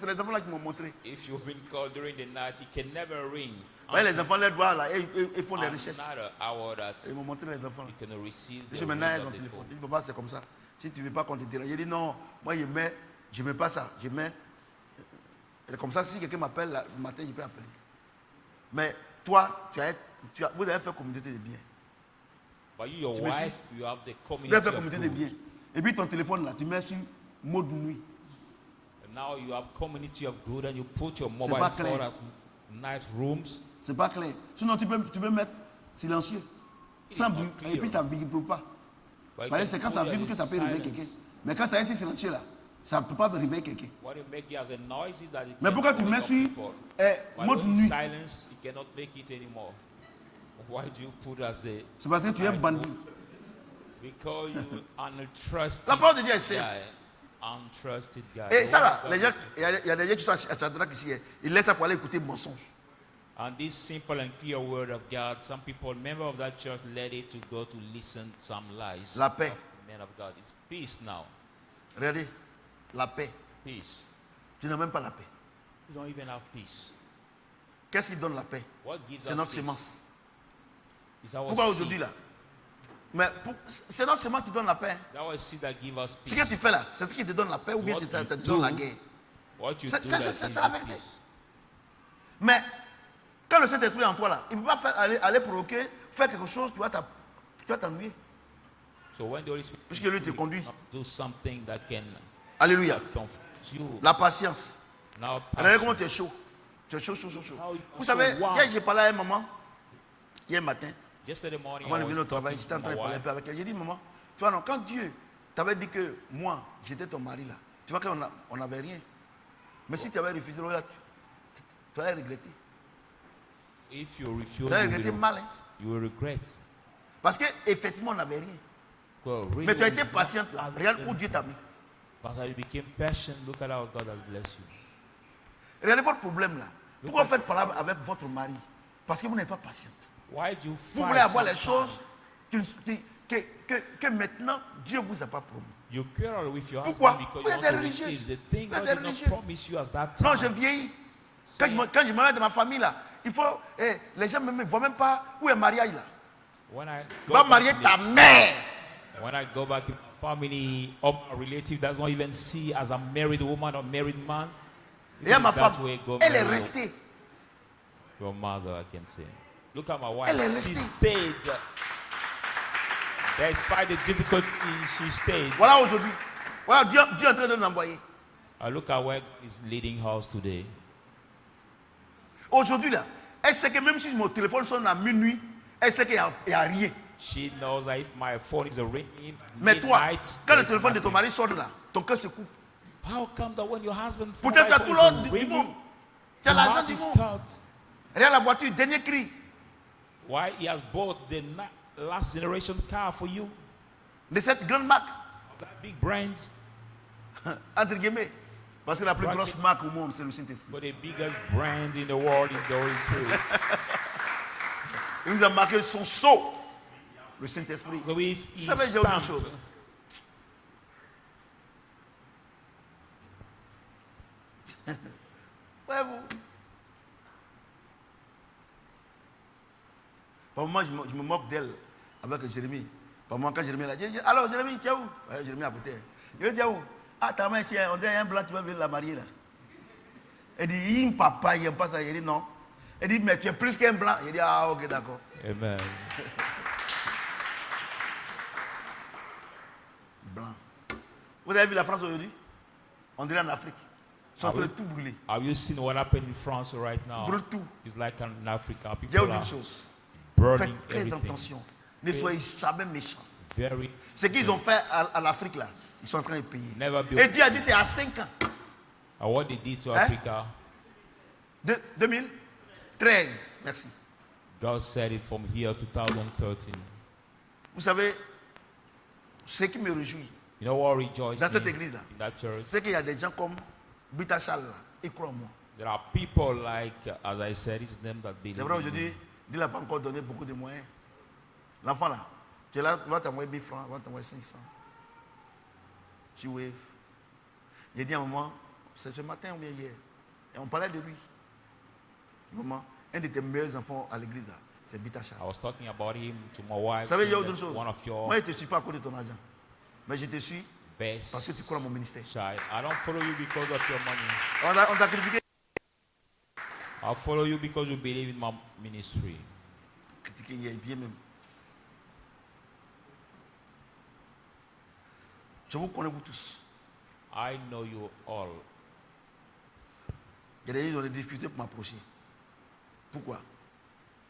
les enfants là qui m'ont montré. If you've been called during the night, it can never ring. Vous voyez, les enfants, les doigts là, ils font des Until recherches. another hour that Ils m'ont montré les enfants là. you can receive Je the dis maintenant, ring ils ont of the téléphone. phone. Je dis, papa, c'est comme ça. Si tu ne veux pas qu'on te dérange. J'ai dit, non, moi, je mets pas ça. Je mets Et comme ça, si quelqu'un m'appelle le matin, je peux appeler. Mais toi, vous avez fait communauté de biens. But you, your Tu me suis? wife, you have the Vous community avez fait of communauté de good. biens. Et puis ton téléphone là, tu mets sur mode nuit. And now you have community of good and you put your C'est mobile pas phone clair. as nice rooms. C'est pas clair. Sinon, tu peux mettre silencieux. Sans not bruit. clear. Et puis ça ne vibre pas. But you Parce que can c'est quand put ça it vibre as que ça peut réveiller silence. quelqu'un. Mais quand ça est silencieux là, ça ne peut pas réveiller quelqu'un. What you make it as a noise is that it Mais can pourquoi tu wake mets up sur people. But mode when nuit? silence, you cannot make it anymore. Why do you put as a C'est parce que tu es un night bandit. mode? Because you untrusted La parole de Dieu est simple. guy. Untrusted guy. Et ça là, The les word gens, of God il y a des gens qui sont à Shadrach ici, ils laissent ça pour aller écouter mensonge. And this simple and clear word of God, some people, members of that church, let it to go to listen some lies. La paix. Of men of God. It's peace now. Regardez, la paix. Peace. Tu n'as même pas la paix. You don't even have peace. Qu'est-ce qui donne la paix? What gives C'est us notre peace? sémence. It's our Pourquoi seed. aujourd'hui là? Mais c'est notre sémence qui donne la paix. It's our seed that gives us Ce peace. que tu fais là, c'est ce qui te donne la paix ou bien What ça te you donne la do. guerre. What you C'est- do c'est- that c'est gives la you vérité. peace. Mais quand le Saint-Esprit est en toi là, il ne peut pas aller provoquer, faire quelque chose, tu vas t'ennuyer. So when the Holy Spirit Puisque lui te conduit. do something that can Alléluia. confuse you, La patience. now Regardez comment passion. tu es chaud. Tu es chaud, chaud, chaud, chaud. Now you Vous are savez, so warm. hier j'ai parlé à un maman, hier matin, Yesterday morning, avant I de was venir au travail, talking j'étais en to train de my parler un wife. peu avec elle. J'ai dit, maman, tu vois, non, quand Dieu t'avait dit que moi, j'étais ton mari là, tu vois qu'on n'avait rien. Mais si tu avais refusé, là, tu allais regretter. If you refuse, Tu allais regretter mal. Hein. you will regret. Parce qu'effectivement, on n'avait rien. Well, really, Mais tu as when été you patiente là. have Regarde them, où Dieu t'a mis. because you became patient, look at how God has blessed you. Regardez votre problème là. Pourquoi vous faites parler avec votre mari? Parce que vous n'êtes pas patiente. Why do you Vous fight voulez avoir les sometimes? choses que maintenant Dieu vous a pas promis. You quarrel with your Pourquoi? husband because Vous you êtes want to des receive religieuses. the thing Vous êtes God des did not religieux. promise you at that time. Non, je vieillis. Quand je me mets dans ma famille là, il faut. Les gens ne voient même pas où est le mariage là. When I Tu go vas back marier in ta mère. when I go back in my family, or a relative does not even see as a married woman or married man. Et à ma that femme, way, go elle est marry restée. your mother, I can say. Look at my wife. Elle est She restée. stayed. Despite the difficulty, she stayed. Voilà aujourd'hui. Voilà, Dieu est en train de nous envoyer. I look at where God is leading us today. Aujourd'hui là, elle sait que même si mon téléphone sonne à minuit, elle sait qu'il n'y a rien. She knows that if my phone is ringing Mais toi, midnight, quand le there's téléphone de ton nothing. mari sonne là, ton cœur se coupe. How come that when your husband Pourtant, tu as tout l'ordre du ringing, monde. Tu as your l'argent heart du is monde. cut? Regarde la voiture, dernier cri. Why he has bought the last generation car for you, De cette grande marque, that big brand, entre guillemets. Parce que la plus Right. grosse marque au monde, c'est le Saint-Esprit. but the biggest brand in the world is the Holy Spirit. Il nous a marqué son sceau, le Saint-Esprit. So if Vous he savez, j'ai autre stamped, chose. Ouais, vous. Par moment, je me moque d'elle avec Jérémie. Par moment, quand Jérémie est là, je dis, alors Jérémie, tu es où? Ouais, Jérémie à côté. Je lui dis, où? Ah, ta main, on dirait un blanc, tu vas venir la marier là. Elle dit, il papa, il n'aime pas ça. Il dit, non. Elle dit, mais tu es plus qu'un blanc. Il dit, ah, ok, d'accord. amen. Blanc. Vous avez vu la France aujourd'hui? On dirait en Afrique. Ils sont en Ah train de oui. tout brûler. Have you seen what happened in France right Ils now? brûlent tout. It's like in Africa. J'ai People autre are chose. burning Faites très everything. attention. Ne soyez jamais méchants. Very. Ce qu'ils ont fait à l'Afrique là, ils sont en train de payer. Never be. Et Dieu a dit c'est à 5 ans. And what they did to Hein? Africa, 2013. Merci. God said it from here 2013. Vous savez, ce qui me réjouit You know what rejoices dans cette me église là, in that church? c'est qu'il y a des gens comme Bitachal là. Ils croient en moi. There are people like, as I said, his name that believe C'est vrai in aujourd'hui, me. Dieu n'a pas encore donné beaucoup de moyens. L'enfant là, tu es là, il va t'envoyer 1000 francs, il va t'envoyer 500. Tu wave. J'ai dit à un moment, c'est ce matin ou bien hier, et on parlait de lui. Maman, un de tes meilleurs enfants à l'église là, c'est Bitachal. I was talking about him to my wife. Vous savez, il y a saying autre that chose. one of your Moi, je ne te suis pas à cause de ton argent. Mais je te suis best parce que tu crois à mon ministère. child. I don't follow you because of your money. On t'a critiqué. I'll follow you because you believe in my ministry. Critiquer hier, bien même. Je vous connais vous tous. I know you all. Il y a des gens qui ont des difficultés pour m'approcher. Pourquoi?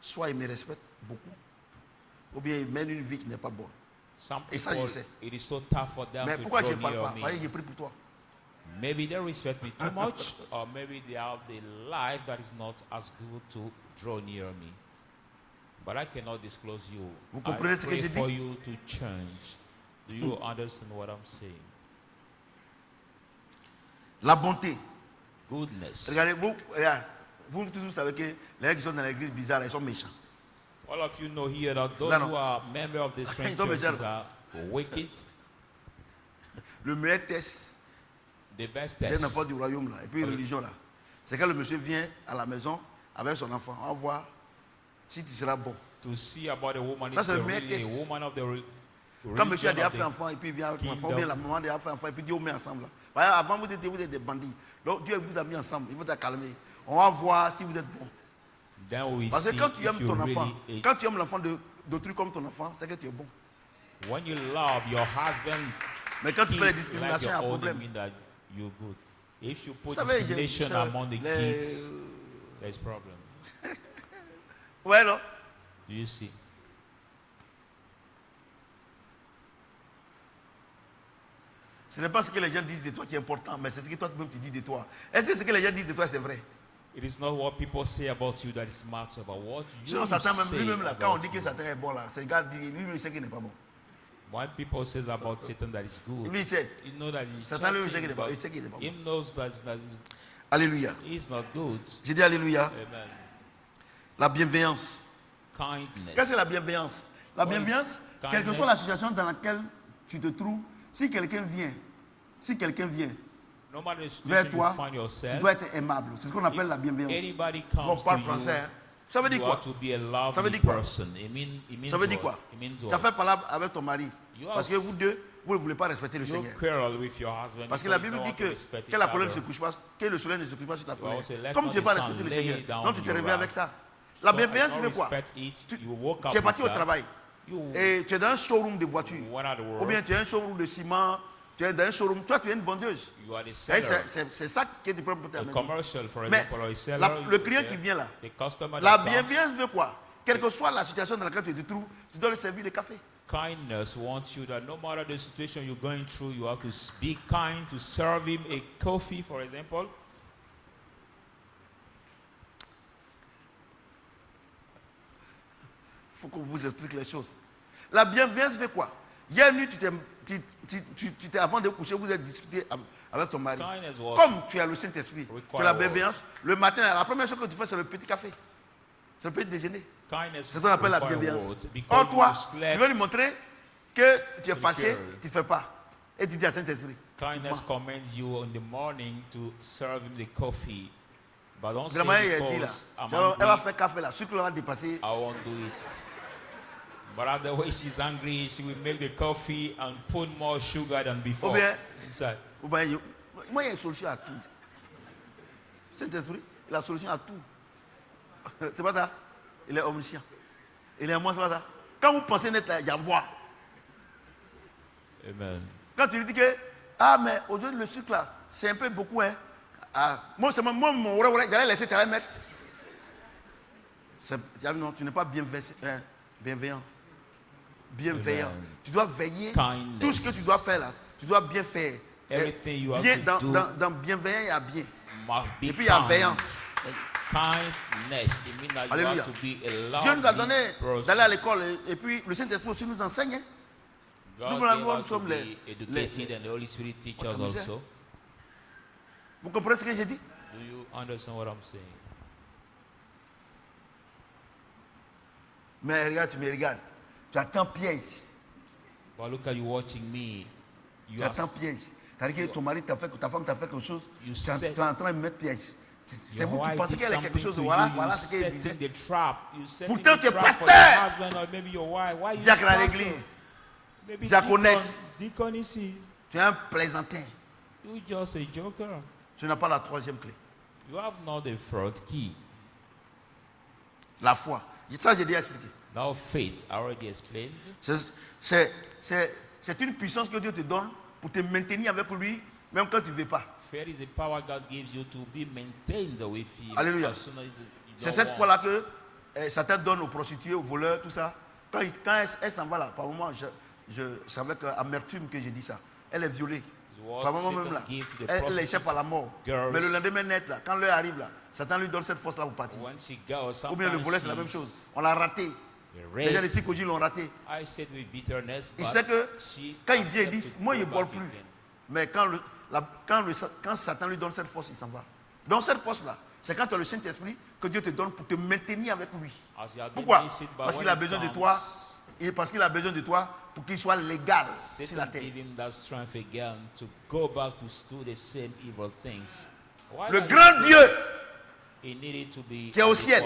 Soit ils me respectent beaucoup, ou bien ils mènent une vie qui n'est pas bonne. Some Et ça, je people, sais. it is so tough for them Mais to pourquoi je draw ne parle near pas? me. Voyez, j'ai pris pour toi. Maybe they respect me too much, or maybe they have the life that is not as good to draw near me. But I cannot disclose you. Vous I comprenez ce que pray je for dis? you to change. Do you understand what I'm saying? La bonté. Goodness. Regardez, vous tous savez que les gens qui sont dans l'église bizarre, ils sont méchants. All of you know here that those Zano. who are members of the strange Don't be churches jealous. are wicked. Le meilleur test The best d'un test enfant du royaume, là, et puis Oui. religion, là, c'est quand le monsieur vient à la maison avec son enfant. On va voir si tu seras bon. to see about a woman Ça, is c'est le the meilleur really a test. woman of the Quand monsieur a religion déjà of fait the enfant, et puis il vient avec l'enfant, kingdom. ou bien la maman a déjà fait enfant, et puis Dieu vous met ensemble. Là. Par exemple, avant vous êtes des bandits. Donc Dieu vous a mis ensemble, il vous a calmé. On va voir si vous êtes bon. Then we Parce que see quand tu if aimes you ton enfant, really quand tu aimes l'enfant d'autrui comme ton enfant, c'est que tu es bon. when you love your husband, Mais quand tu fais les like discriminations, il y your a un own, it problème. mean that you're good. If you Vous put savez, discrimination among the kids, there's problem. Ouais, non? Do you see? Ce n'est pas ce que les gens disent de toi qui est important, mais c'est ce que toi-même tu dis de toi. Est-ce que ce que les gens disent de toi, c'est vrai? It is not what people say about you that is matter, but what you Sinon, Satan, même say lui-même, là, quand on about dit que you. Satan est bon, là, ce gars dit, lui-même, il sait qu'il n'est pas bon. When people say about Satan that is good, Lui, il sait. you know that he's Satan, lui, il sait cheating, qu'il n'est pas, but il sait qu'il n'est pas he bon. knows that Alléluia. he's not good. J'ai dit Alléluia. Amen. La bienveillance. Kindness. Qu'est-ce que c'est la bienveillance? La What is bienveillance, quelle que kindness? soit la situation dans laquelle tu te trouves, si quelqu'un vient No matter the vers situation you toi, find tu yourself, dois être aimable. C'est ce qu'on appelle if la bienveillance. anybody On comes parle to français. you, Hein? Ça veut dire you quoi? have to be a Ça veut lovely dire quoi? person. It means Ça veut dire what? quoi? It means Tu what? as fait parler avec ton mari. You Parce que have- vous deux, vous ne voulez pas respecter le You Seigneur. quarrel with your husband Parce que because la you Bible don't dit want to que, respect que each la colère ne other. se couche pas, que le soleil ne se couche pas sur ta colère. also let Comme not tu n'as pas the respecté sun le lay Seigneur, down donc tu te your réveilles avec wrath. ça. La So, bienveillance I fait don't quoi? respect it. Tu, You woke up tu es parti au with that. travail You et tu es dans un showroom de voitures. went out of Ou work. bien tu es un showroom de ciment, tu es dans un showroom, toi tu es une vendeuse. You are the Et seller. C'est ça que tu peux te A amener. commercial, for Mais example, or a seller. le client qui vient là, The customer la that comes, bienveillance veut quoi? Quelle que soit la situation dans laquelle tu te trouves, tu dois lui servir le café. kindness wants you that no matter the situation you're going through, you have to be kind to serve him a coffee, for example. Il faut qu'on vous explique les choses. La bienveillance fait quoi? Hier nuit, avant de coucher, vous avez discuté avec ton mari. Kindness was Comme tu as le Saint-Esprit, tu as la Require bienveillance, le matin, la première chose que tu fais, c'est le petit café. C'est le petit déjeuner. kindness. C'est ce qu'on appelle la require bienveillance. words Or, because toi, you tu slept. veux lui montrer que tu es fâché, girl. tu ne fais pas. Et tu dis à Saint-Esprit. Kindness commands you in the morning to serve him the coffee, but don't De la manière say elle dit là, because I'm elle va angry, faire café là, sucre va dépasser. I won't do it. But at the way she's angry, she will make the coffee and put more sugar than before. Ou bien, Inside. ou bien, moi, il y a une solution à tout. Saint-Esprit, il a la solution à tout. C'est pas ça? Il est omniscient. Il est moi, c'est pas ça? Quand vous pensez n'être là, il y a voix. Amen. Quand tu lui dis que, ah, mais aujourd'hui, le sucre là, c'est un peu beaucoup, hein. Ah, moi, c'est moi, j'allais laisser te mettre. Non, tu n'es pas bienveillant. Bienveillant. Amen. Tu dois veiller. Kindness. Tout ce que tu dois faire là, tu dois bien faire. Everything you have Bien, to do dans bienveillant, il y a bien. must be Et puis il y a kind. veillant. Kindness. It means that you Alléluia. have to be a Dieu nous a lovely donné person. d'aller à l'école et puis le Saint-Esprit aussi nous enseigne. Hein. God Nous, gave nous us to sommes be les- educated and the Holy Spirit teach us Comme ça. also. Vous comprenez ce que j'ai dit? Do you understand what I'm saying? Mais regarde, tu me regardes. Tu attends piège. But look at you watching me. Tu You are, attends piège. C'est-à-dire que ton mari t'a fait, ta femme t'a fait quelque chose. You Tu es set- en train de mettre piège. C'est your vous qui wife pensez did qu'elle est quelque something chose. to Voilà, you, voilà you ce qu'elle disait. setting the trap. You setting Pourtant, the tu es trap for pasteur. your husband or maybe your wife. Why you Diacre à pastor? l'église. Maybe Diaconesse. deaconesses. Tu es un plaisantin. You just a joker. Tu n'as pas la troisième clé. You have not the front key. La foi. Ça, j'ai déjà expliqué. Now faith, I already explained. C'est une puissance que Dieu te donne pour te maintenir avec lui, même quand tu ne veux pas. Faith is a power God gives you to be maintained with Him. Alléluia. C'est cette foi-là que Satan donne aux prostituées, aux voleurs, tout ça. Quand elle s'en va là, par moment, c'est avec amertume que j'ai dit ça. Elle est violée. Par moment même là, elle échappe à la mort. Mais le lendemain net là, quand l'heure arrive là, Satan lui donne cette force-là pour partir. Ou bien le volet, c'est la même chose. On l'a raté. Les gens ici qu'aujourd'hui l'ont raté. Il sait que quand il vient, il dit, moi il ne vole plus. Mais quand Satan lui donne cette force, il s'en va. Donc cette force-là, c'est quand tu as le Saint-Esprit que Dieu te donne pour te maintenir avec lui. Pourquoi? Parce qu'il a besoin de toi. Et parce qu'il a besoin de toi pour qu'il soit légal sur la terre. Le grand Dieu qui est au ciel,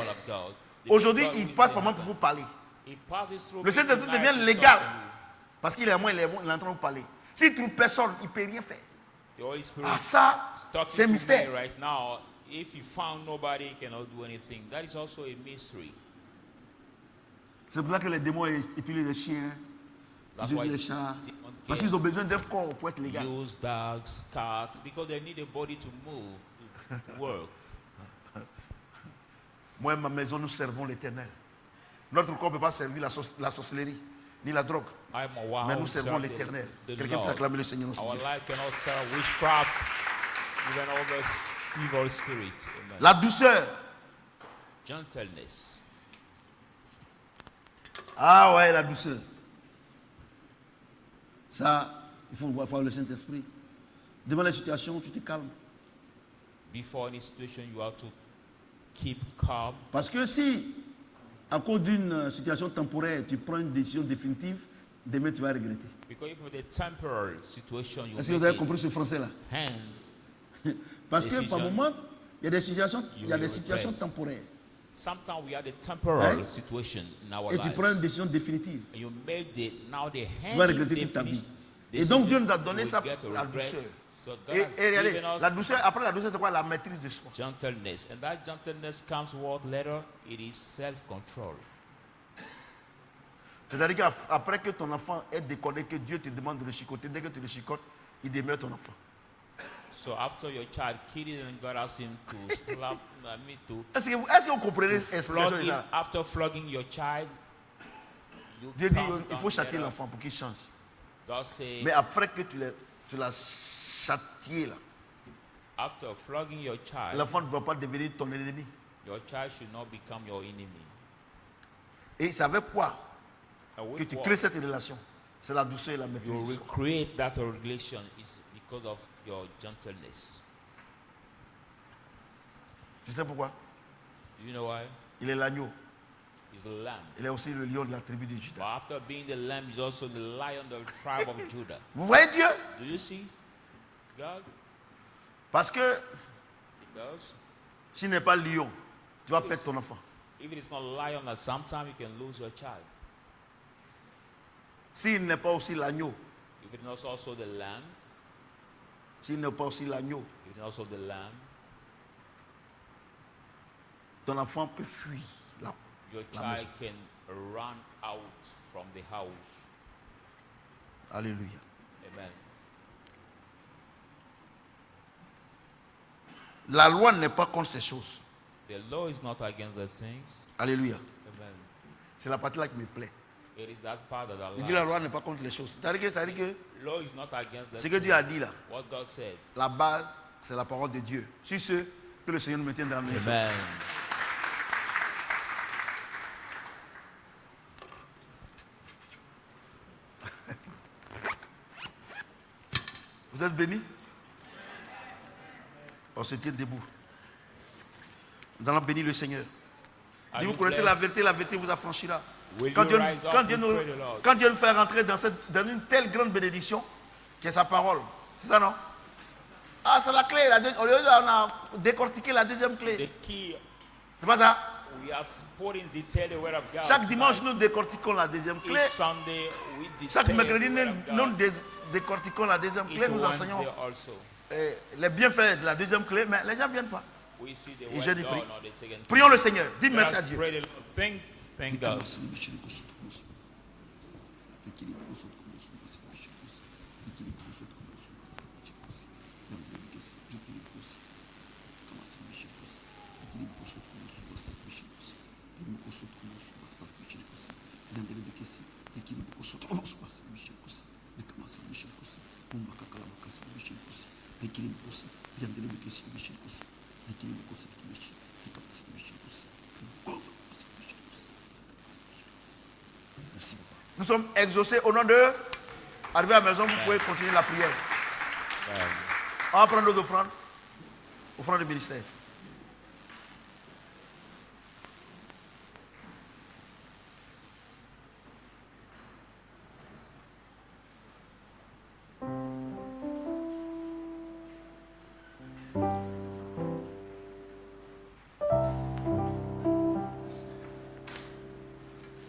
aujourd'hui, il passe par moi pour vous parler. Le Saint-Esprit devient légal parce qu'il est à moi, il est en train de vous parler. S'il ne trouve personne, il ne peut rien faire. Ah, ça, c'est un mystère. If you found nobody, he cannot do anything. That is also a mystery. C'est pour ça que les démons utilisent les chiens, ils utilisent les chats, parce qu'ils ont besoin d'un corps pour être légal. Use dogs, cats, because they need a body to move, to work. Moi et ma maison, nous servons l'Éternel. Notre corps ne peut pas servir la sorcellerie, ni la drogue. Mais nous servons l'Éternel. Quelqu'un peut acclamer le Seigneur. Our life cannot serve witchcraft, even all this evil spirit. Amen. La douceur. Gentleness. Ah ouais, la douceur. Ça, il faut voir le Saint-Esprit. Devant les situations, tu te calmes. Before any situation, you have to keep calm. Parce que si, à cause d'une situation temporaire, tu prends une décision définitive, demain tu vas regretter. Because if with a temporary situation, you est-ce que vous avez compris ce français-là? Parce que par moment, il y a des situations temporaires. Sometimes we have a temporary situation in our et tu lives. prends une décision définitive. And you make tu vas regretter toute ta vie. Et donc Dieu nous a donné ça, la douceur. Et regardez, la douceur, après la douceur, c'est quoi? La maîtrise de soi. Gentleness. And that gentleness comes what later? It is self-control. C'est-à-dire qu'après que ton enfant est déconné, que Dieu te demande de le chicoter, dès que tu le chicotes, il demeure ton enfant. So after your child killed him and God asked him to slap me to. Est-ce que vous comprenez flog him, after flogging your child, Dieu dit il faut châtier l'enfant pour qu'il change. Mais après que tu l'as châtié là, after flogging your child, l'enfant ne va pas devenir ton ennemi. Your child should not become your enemy. Et c'est avec quoi que tu crées cette relation? C'est la douceur et la maîtrise. You will create that relation is because of your gentleness. Tu sais pourquoi? You know why? Il est l'agneau. He's the lamb. Il est aussi le lion de la tribu de Juda. But after being the lamb, he's also the lion of the tribe of Judah. Vous voyez Dieu? Do you see God? Parce que s'il n'est pas lion, tu vas perdre ton enfant. If it is not lion, at some time you can lose your child. S'il n'est pas aussi l'agneau, if it is not also the lamb, s'il n'est pas aussi l'agneau, if it is also the lamb, ton enfant peut fuir your child can run out from the house. Alléluia. Amen. La loi n'est pas contre ces choses. The law is not against those things. Alléluia. Amen. C'est la partie là qui me plaît. It is that part that I Il dit la loi n'est pas contre les choses. C'est-à-dire que law is not against the ce que Dieu a dit là, what God said. La base, c'est la parole de Dieu. Sur ce, que le Seigneur nous maintienne dans la maison. Amen. Vous êtes bénis? On se tient debout. Nous allons bénir le Seigneur. Si vous connaissez la vérité vous affranchira. Quand Dieu nous fait rentrer dans une telle grande bénédiction, qui est sa parole. C'est ça, non? Ah, c'est la clé. Au lieu on a décortiqué la deuxième clé. C'est pas ça? Chaque dimanche, nous décortiquons la deuxième clé. Chaque mercredi, nous décortiquons la deuxième clé. Nous enseignons les bienfaits de la deuxième clé, mais les gens ne viennent pas. Et je dis prie. Prions le Seigneur. Dis merci à Dieu. Thank God. Nous sommes exaucés au nom de... Arrivé à la maison, vous pouvez continuer la prière. On va prendre nos offrandes. Offrandes du ministère.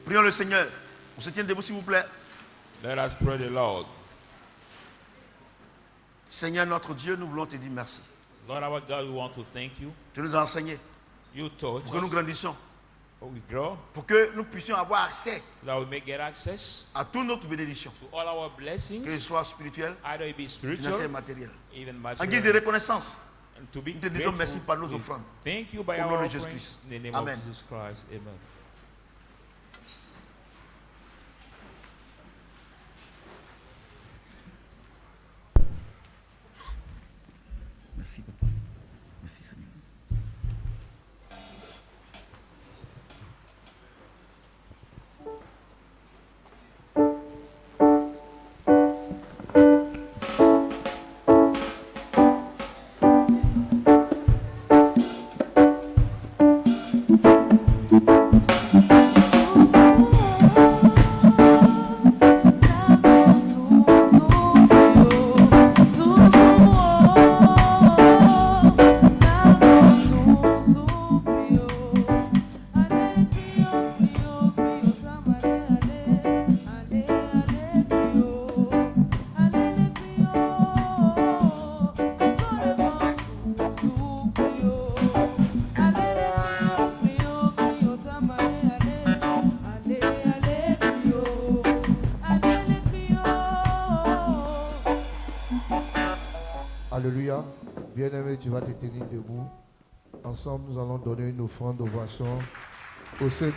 Prions le Seigneur. On se tient debout, s'il vous plaît. Let us pray the Lord. Seigneur notre Dieu, nous voulons te dire merci. Lord our God, we want to thank you. Tu nous as enseigné You taught pour que nous us, grandissions, we grow, pour que nous puissions avoir accès that we may get access à toutes notre bénédiction, to all our que ce blessings, soit spirituel, either it be financier et spiritual, matériel. even En guise de material. reconnaissance, And to be nous te disons merci grateful, par nos we offrandes. thank you by Au our nom de Jésus offerings Christ. in the name Amen. of Jesus Christ. Amen. Merci, papa. Merci, Seigneur. Alléluia. Bien-aimé, tu vas te tenir debout. Ensemble, nous allons donner une offrande d'ovation au Seigneur.